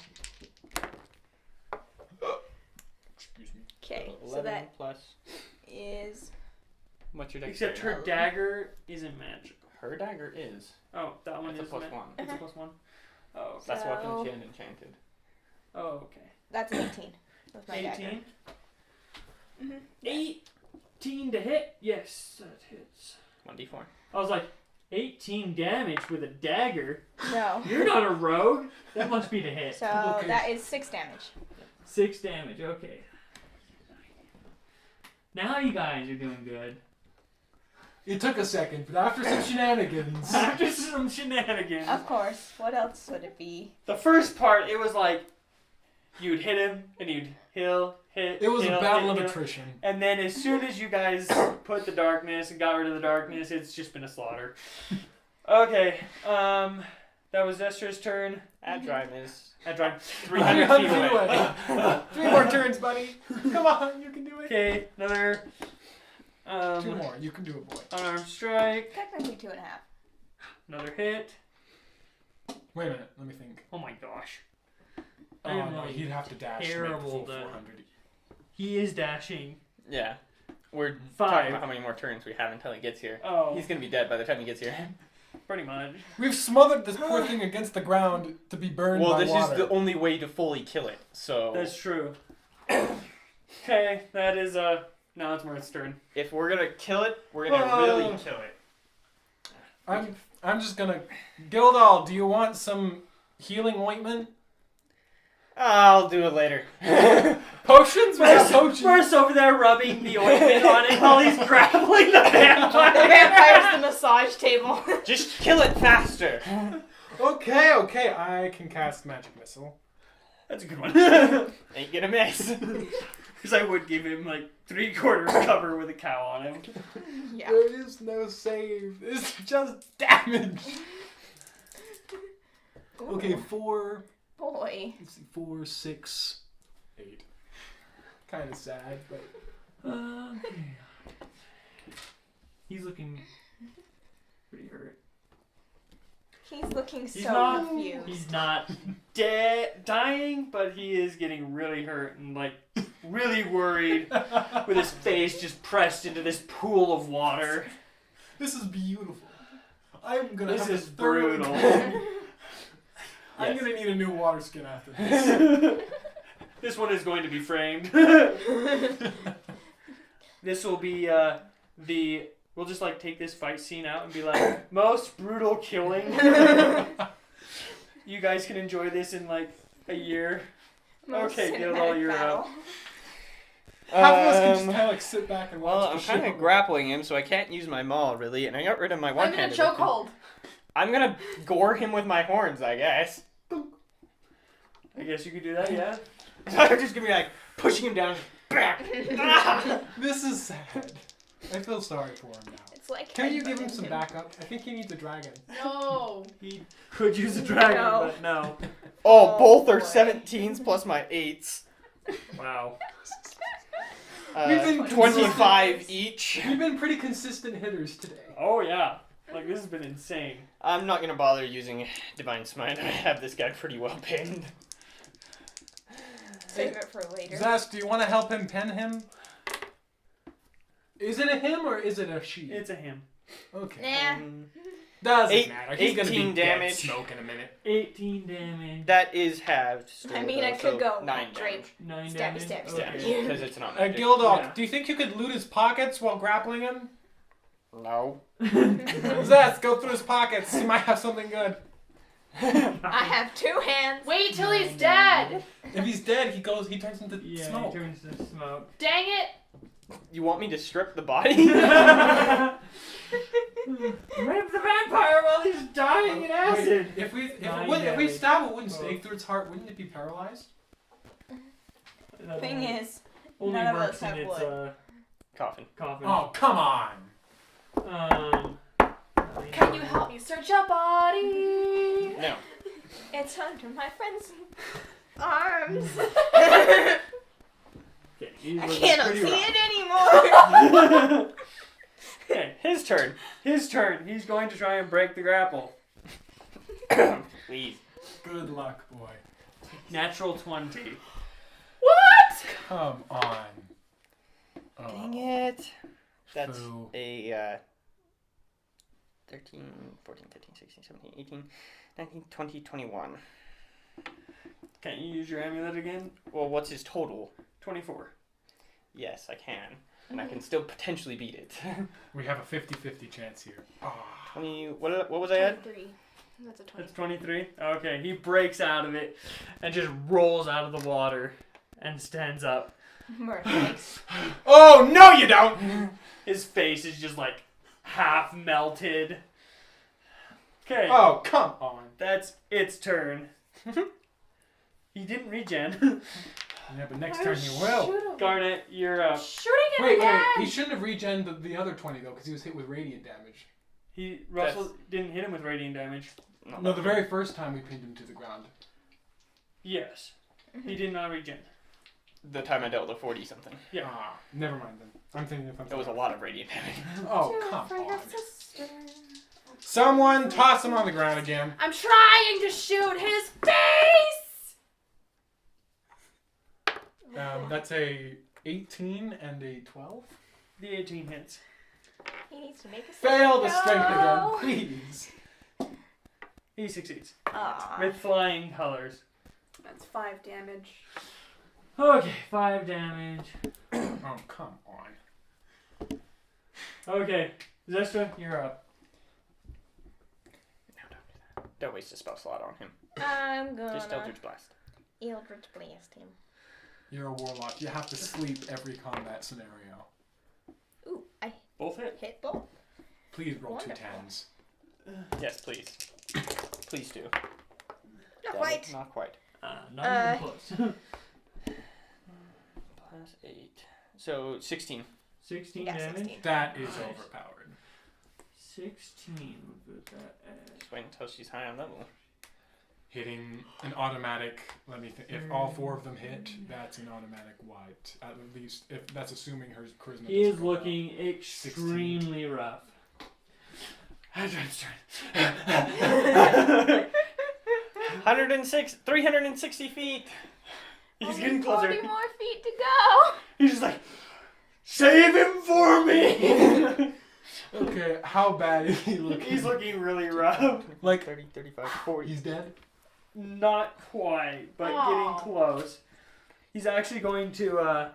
Excuse me. Okay, 11 so that plus. is. What's your Except her dexterity? dagger isn't magical. Her dagger is. Oh, that one That's a is plus ma- 1. It's a plus 1. Oh, okay. That's So- weapon she had enchanted. Oh, okay. That's an 18 with my dagger. 18. Mhm. 18 to hit. Yes, that hits. 1d4. I was like, 18 damage with a dagger. No. You're not a rogue. That must be the hit. So Okay. that is 6 damage. 6 damage. Okay. Now you guys are doing good. It took a second, but after some shenanigans. After some shenanigans. Of course. What else would it be? The first part, it was like you'd hit him and you'd heal, hit. It was heal, a battle of hit, heal. attrition. And then as soon as you guys put the darkness and got rid of the darkness, it's just been a slaughter. Okay. That was Zestra's turn. Adrime is Adrime 300 300 feet away. 3 more turns, buddy. Come on, you can do it. Okay, another 2 more. You can do it, boy. unarmed strike. Technically 2.5. Another hit. Wait a minute. Let me think. Oh my gosh. Oh I am no, like he'd have to dash to make the terrible full to- 400. He is dashing. yeah. We're 5. talking about how many more turns we have until he gets here. Oh, He's gonna be dead by the time he gets here. pretty much. We've smothered this poor thing against the ground to be burned Well, by this water. is the only way to fully kill it. So That's true. Okay, that is now it's Mirth's turn. if we're gonna kill it, we're gonna really kill it. I'm just gonna. Gildal, do you want some healing ointment? I'll do it later. Potions? We got Mirth's potions. over there rubbing the ointment on it while he's grappling the The vampire. vampire's the massage table. Just kill it faster. Okay. I can cast magic missile. That's a good one. Ain't gonna miss. Because I would give him like 3/4 cover with a cow on him. Yeah. There is no save. It's just damage. Okay, Ooh, 4. boy. Let's see, 4, 6, 8. Kind of sad, but He's looking pretty hurt. He's looking He's so not- confused. He's not dying, but he is getting really hurt and like really worried with his face just pressed into this pool of water. this is beautiful. I'm gonna. This have is to thoroughly- brutal. I'm Yes. gonna need a new water skin after this. This one is going to be framed. This will be we'll just like take this fight scene out and be like most brutal killing. You guys can enjoy this in like a year. Most Okay, Gildal, cinematic you're battle. up. Half of us can just kind of like sit back and watch. Well, the I'm show. kind of grappling him, so I can't use my maul really, and I got rid of my I'm in a one-handed. chokehold. I'm gonna gore him with my horns, I guess. I guess you could do that, yeah. I'm just gonna be like pushing him down. This is sad. I feel sorry for him now. It's like Can you give him headbutting some backup? I think he needs a dragon. No. He could use a dragon, No. but no. Oh, Oh, both are boy. 17s plus my 8s. Wow. We've been 25 each. We've been pretty consistent hitters today. Oh yeah. Like this has been insane. I'm not gonna bother using Divine Smite. I have this guy pretty well pinned. Save it for later. Zas, do you want to help him pin him? Is it a him or is it a she? It's a him. Okay. Nah. Doesn't matter. He's gonna be 18 dead damage. smoke in a minute. 18 damage. That is halved. Still, I mean, I though, could so go 9 drape. 9 Stabby, damage. stabby, Okay. stabby. Because it's not. Gildal, Yeah. do you think you could loot his pockets while grappling him? No. Zas, go through his pockets. He might have something good. I have 2 hands. Wait till he's dead. If he's dead, he turns into Yeah, smoke. he turns to smoke. Dang it. You want me to strip the body? Rape the vampire while he's dying in acid. Wait, if we Nine if we damage. stab a wooden Oh. stake through its heart, wouldn't it be paralyzed? Thing is, only none of works us in have its wood. Coffin. coffin. Oh, come on. Can you help me search a body? No. it's under my friend's arms. Okay, he's I looking cannot pretty see rough. it anymore. Okay, His turn. his turn. He's going to try and break the grapple. Please. Good luck, boy. Natural 20. What? Come on. Oh. Dang it. That's Boo. a 13, 14, 15, 16, 17, 18, 19, 20, 21. Can't you use your amulet again? Well, what's his total? 24. Yes, I can. And I can still potentially beat it. We have a 50-50 chance here. 20, what was I at? 23. That's a 20. That's 23? Okay, he breaks out of it and just rolls out of the water and stands up. Thanks. Oh, no you don't! His face is just like half melted. Okay, Oh, come on. that's its turn. He didn't regen. Yeah, but next turn he will. Garnet, you're up. Shooting him Wait, again. he shouldn't have regened the other 20 though, because he was hit with radiant damage. Russell didn't hit him with radiant damage. No, the very first time we pinned him to the ground. Yes. He did not regen. The time I dealt a 40 something. Yeah. Ah, never mind then. I'm thinking if I'm. It was a lot of radiant damage. Oh, Do it come for your on. sister. Someone toss him on the ground again. I'm trying to shoot his face! That's a 18 and a 12. The 18 hits. He needs to make a Fail the saving strength throw. again, please. He succeeds. Aw. With flying colors. That's 5 damage. Okay, 5 damage. Oh, come on. Okay, Zestra, you're up. No, don't do that. Don't waste a spell slot on him. I'm Just gonna Eldritch Blast. Eldritch Blast him. You're a warlock. You have to sleep every combat scenario. Ooh, I Both hit. hit both. Please roll Wonderful. 2 10s. Yes, please. Please do. Not Damn it, quite. Not quite. Not even close. Plus 8. So 16. 16 Yeah, damage. 16. That is Nice. overpowered. 16. We'll put that at... Just wait until she's high on level. Hitting an automatic. Let me think. If all 4 of them hit, that's an automatic wipe. At least, if that's assuming her charisma. He is doesn't go up. looking extremely rough. 360 feet. He's Only getting closer. 40 more feet to go. He's just like, save him for me! Okay, how bad is he looking? He's looking really rough. like 30, 35, 40. he's dead. Not quite, but Aw. getting close. He's actually going to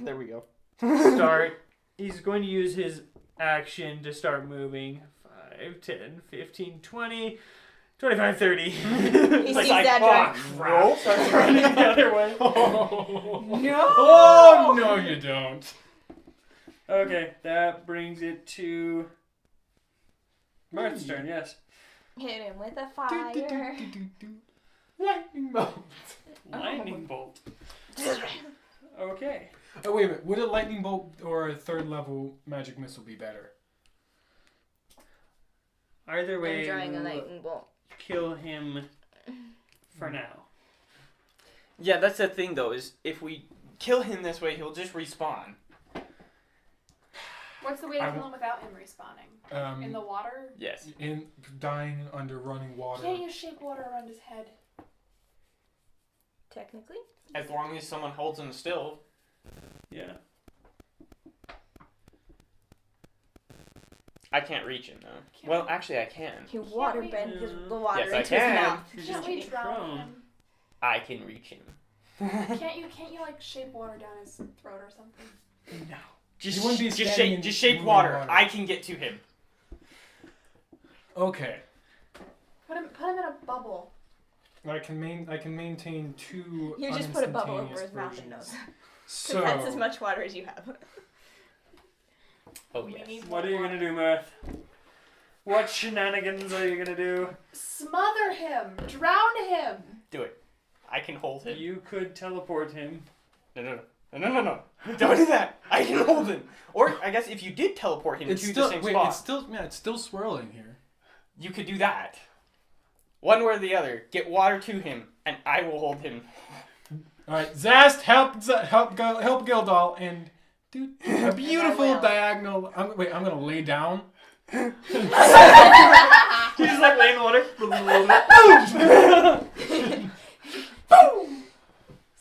There we go. start. He's going to use his action to start moving. 5, 10, 15, 20, 25, 30. He It's sees like, that fuck, drive. crap. Starts running the other way. No. Oh no, you don't. Okay, that brings it to Martha's turn, yes. Hit him with a fire. Lightning bolt. Lightning bolt. Okay. Oh wait a minute. Would a lightning bolt or a 3rd level magic missile be better? Either I'm way, drawing a we'll lightning bolt. kill him for now. Yeah, that's the thing though, is if we kill him this way, he'll just respawn. What's the way to kill him without him respawning? In the water? Yes. In dying under running water. Can't you shape water around his head? Technically. As long as someone holds him still. Yeah. I can't reach him though. Can't Well, we- actually I can. You water we- bend the Yes, water I into his can. mouth. You're Can't just we getting drown prone. him? I can reach him. Can't you like shape water down his throat or something? No. You wouldn't be Just standing in shape moving water. I can get to him. Okay. Put him in a bubble. I can maintain 2. You just put a bubble over uninstantaneous his mouth and versions. nose. So That's as much water as you have. Oh We yes. need What are more you water. gonna do, Mirth? What shenanigans are you gonna do? Smother him! Drown him! Do it. I can hold him. You could teleport him. No. Don't do that. I can hold him. Or I guess if you did teleport him it's to still the same spot, it's still swirling here. you could do that. One way or the other. Get water to him, and I will hold him. All right, Zast, help Gildal and do a beautiful will. diagonal. I'm gonna lay down. He's just like laying in the water.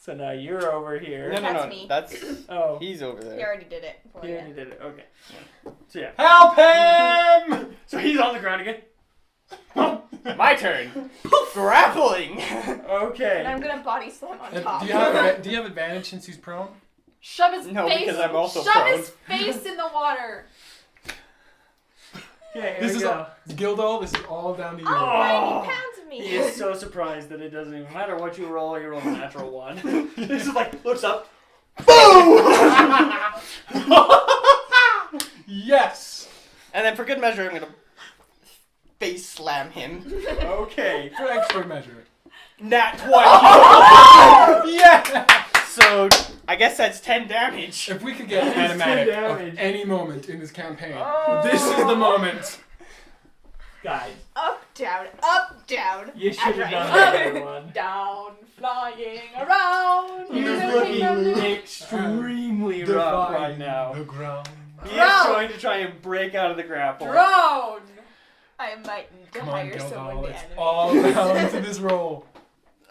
So now you're over here. No. That's me. That's Oh, he's over He there. already did it for he you. already did it. Okay. So yeah. Help him! So he's on the ground again. My turn. Grappling. And Okay. I'm gonna body slam on top. Do you have advantage since he's prone? Shove his No, face. because I'm also shove prone. his face in the water. Okay, here This we is go. all, Gildal. This is all down to you. Oh, 90 pounds of He me. is so surprised that it doesn't even matter what you roll a natural one. He's just like, looks up. Yes. And then for good measure, I'm gonna face slam him. Okay. For extra measure. Nat 20. Yeah. So I guess that's 10 damage. If we could get It's 10 animatic damage. of any moment in this campaign, Oh. this is the moment. Guys, Up, down, up, down. you should have done Up, the other one. Down, flying around. He is looking extremely rough right now. The ground. He is Drone. going to try and break out of the grapple. Drone. I might need to Come on, hire someone Gildal. to It's animate. all down to this roll.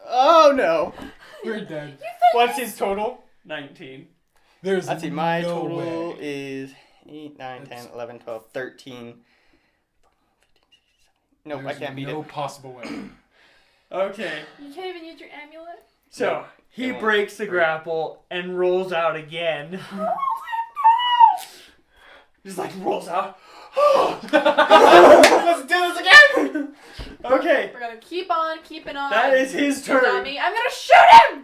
Oh no. We're dead. What's his total? 19. There's Let's see, my no total way. is 8, 9, 10, 11, 12, 13. Nope, I There's can't beat no it. possible way. Okay, You can't even use your amulet. so he it won't breaks the break. grapple and rolls out again. Just like rolls out. Let's do this again! Okay, We're gonna keep on keeping on. that is his turn. Dummy. I'm gonna shoot him!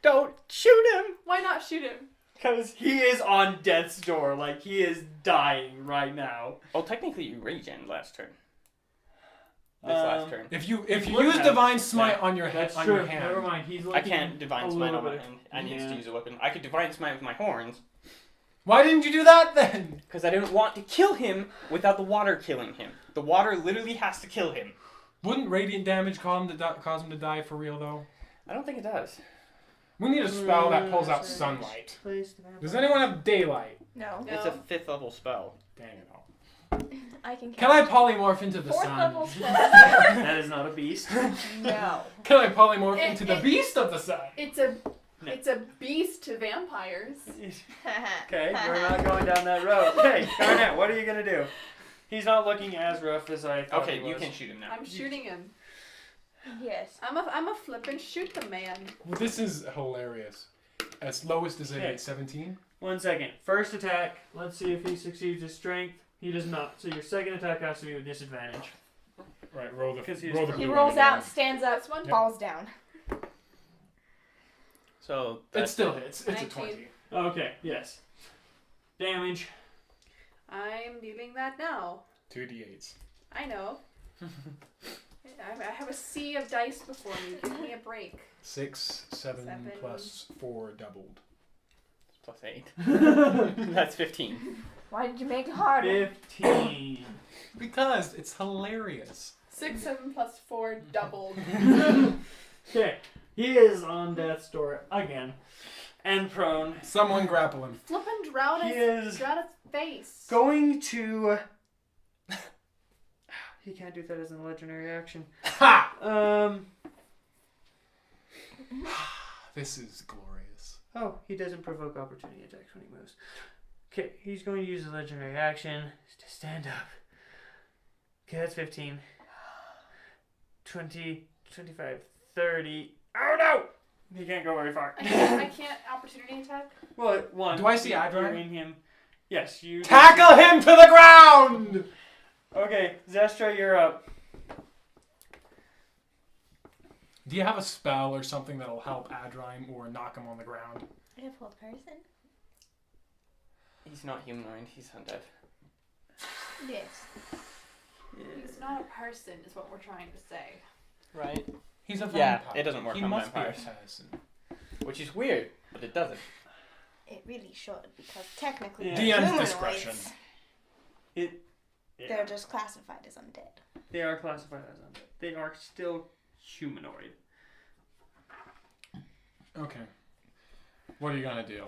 Don't shoot him! Why not shoot him? Because he is on death's door. Like, he is dying right now. Oh, technically you regen last turn. This last turn. If you would use have. Divine Smite on your That's on true. your hand, Never mind. He's I looking can't Divine a Smite little on my bit- hand. I need yeah. to use a weapon. I could Divine Smite with my horns, why didn't you do that then? because I didn't want to kill him without the water killing him. The water literally has to kill him. Wouldn't radiant damage cause him to die for real though? I don't think it does. We need a spell that pulls out sunlight. Does anyone have daylight? No. No. It's a 5th level spell. Dang it all. I can Can I polymorph into the Fourth sun? level spell. That is not a beast. No. Can I polymorph It- into the it- beast of the sun? It's a No. it's a beast to vampires. Okay, we're not going down that road. Okay, Garnet, what are you gonna do? He's not looking as rough as I thought Okay, he you was. can shoot him now. I'm shooting him. Yes. I'm a flippin' shoot the man. Well, this is hilarious. As lowest is Okay. it 17? 1 second. First attack. Let's see if he succeeds his strength. He does not. So your second attack has to be with disadvantage. Right, roll the Because he's roll the from- He blue rolls one again. out, stands up, This one? Yep. falls down. So It that's still hits. It's 19. a 20. Okay, yes. Damage. I'm dealing that now. 2d8s. I know. I have a sea of dice before me. Give me a break. 6, 7 Seven. plus 4 doubled. plus 8. That's 15. Why did you make it harder? 15. Because it's hilarious. 6, 7 plus 4 doubled. Okay, he is on death's door again. And prone. Someone grapple him. Flippin' drown He his is face. going to... He can't do that as a legendary action. Ha! This is glorious. Oh, he doesn't provoke opportunity attacks when he moves. Okay, he's going to use a legendary action to stand up. Okay, that's 15. 20, 25, 30. Oh no! He can't go very far. I can't opportunity attack. Well, one. Do I see you're Adrar? in him. Yes, you. Tackle him to the ground! Okay, Zestra, you're up. Do you have a spell or something that'll help Adrime or knock him on the ground? I have hold person. He's not humanoid, he's undead. Yes. He's not a person, is what we're trying to say. Right? He's a Yeah, vampire. it doesn't work he on must vampires. be a person. Which is weird, but it doesn't. It really should, because technically Yeah. they're DM's humanoids. discretion. Yeah. They're just classified as undead. They are classified as undead. They are still humanoid. Okay. What are you gonna do?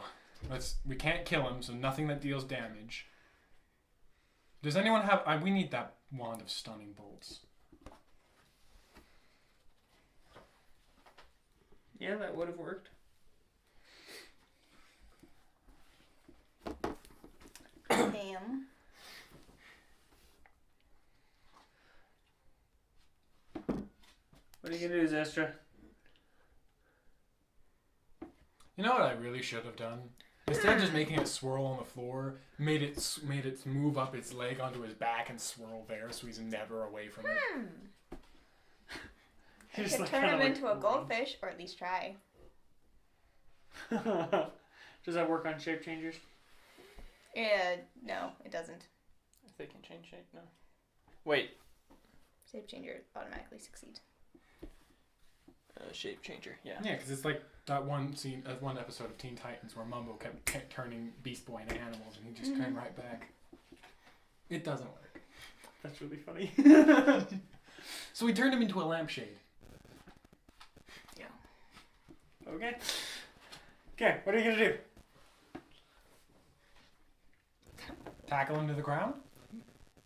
We can't kill him, so nothing that deals damage. Does anyone have? We need that wand of stunning bolts. Yeah, that would have worked. Damn. What are you gonna do, Zestra? You know what I really should have done? Instead of just making it swirl on the floor, made it move up its leg onto his back and swirl there, so he's never away from it. I Just could like turn kinda him like into a goldfish, or at least try. Does that work on shape changers? No, it doesn't. If they can change shape, no. Wait, Shape changer automatically succeed. shape changer, yeah. Yeah, because it's like that one scene, one episode of Teen Titans where Mumbo kept turning Beast Boy into animals, and he just turned right back. It doesn't work. That's really funny. So we turned him into a lampshade. Okay. Okay, what are you gonna do? Tackle him to the ground?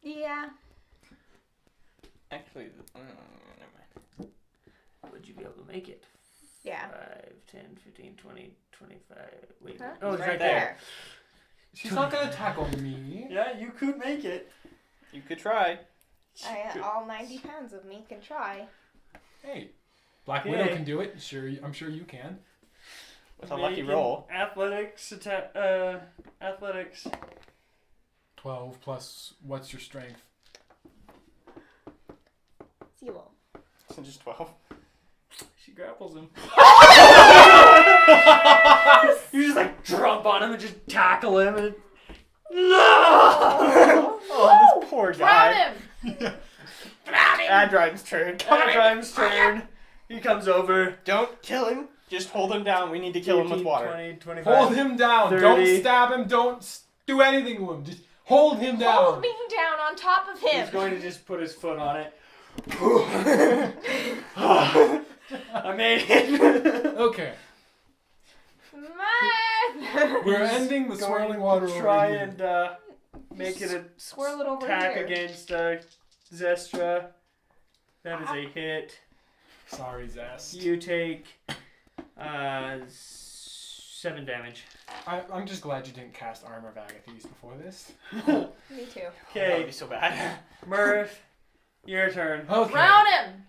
Yeah. Actually, never mind. Would you be able to make it? Yeah. 5, 10, 15, 20, 25. Wait. Huh? Oh, it's Right right there. there. She's not gonna tackle me. Yeah, you could make it. You could try. All 90 pounds of me can try. Hey, Black Okay. Widow can do it. Sure, I'm sure you can. With a lucky Make roll. an Athletics. Athletics. 12 plus what's your strength? 0. So just 12. She grapples him. You just like drop on him and just tackle him and. No! Oh, this poor Drown guy. him! Adrian's turn. Adrian's turn. He comes over. Don't kill him. Just hold him down. We need to kill him with 18, water. 20, 25. Hold him down. 30. Don't stab him. Don't do anything to him. Just hold him down. Hold me down on top of him. He's going to just put his foot on it. I made it. Okay. Man. We're ending the Going swirling water to over try here. and make it a Swirl it over attack here. against Zestra. That is a hit. Sorry, Zest. You take 7 damage. I'm just glad you didn't cast Armor of Agathis before this. Me too. That would Okay, be so bad. Murph, your turn. Okay. Drown him!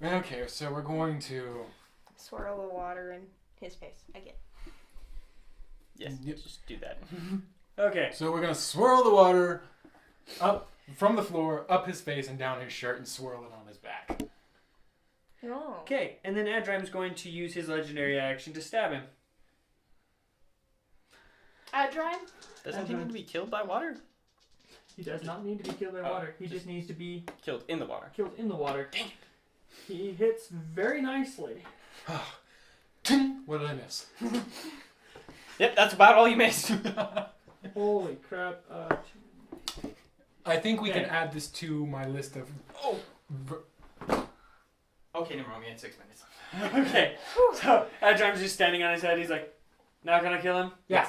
Okay, so we're going to. Swirl the water in his face. I get. Yes, Yep. just do that. Okay, So we're gonna swirl the water up from the floor, up his face, and down his shirt, and swirl it on his back. No. okay, and then Adrim's going to use his legendary action to stab him. Adrime? Doesn't he need to be killed by water? He does not need to be killed by Oh, water. He just needs to be Killed in the water. killed in the water. Dang it. He hits very nicely. Ting! What did I miss? Yep, that's about all you missed. Holy crap. I think we can Okay. add this to my list of. Okay, never mind. We had 6 minutes. Okay, so Adrim's just standing on his head. He's like, not gonna kill him? Yeah.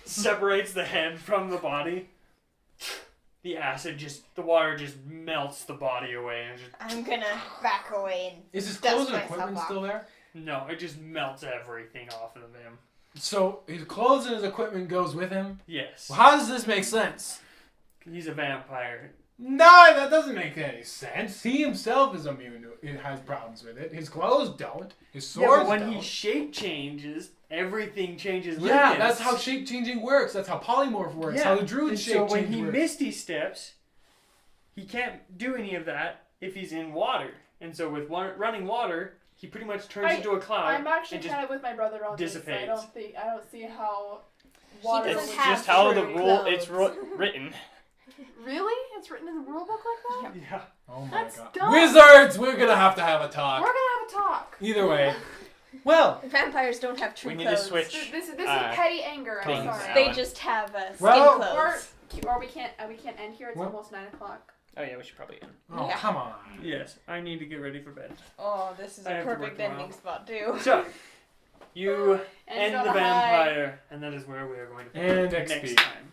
Separates the head from the body. The water just melts the body away. And just, I'm gonna back away and Is his dust clothes and myself equipment off. still there? no, it just melts everything off of him. So his clothes and his equipment goes with him. Yes. Well, how does this make sense? He's a vampire. No, that doesn't make any sense. He himself is immune to it. Has problems with it. His clothes don't. His Yeah, swords but when don't. he shape changes, everything changes with Yeah, him. that's how shape changing works. That's how polymorph works. Yeah. How the druid And shape so when change he works. misty steps, he can't do any of that if he's in water. And so with running water, he pretty much turns into a cloud. I'm actually and just kind of with my brother on this. dissipates. I don't see how water. doesn't It's have just how the true rule it's clothes. written. Really? It's written in the rule book like that? Yeah. Oh my That's god. dumb. Wizards! We're gonna have a We're talk. gonna have a talk. Either way. Well, Vampires don't have true We need clothes. to switch. This is Uh, petty anger. I'm things sorry. now. They just have skin Well- clothes. Or we can't end here. It's Well- almost 9:00. Oh yeah, we should probably end. oh Yeah. come on. Yes, I need to get ready for bed. Oh, this is I a have to perfect work tomorrow. ending spot too. So, you Ended end on the a high. vampire, and that is where we are going to be And next XP. time.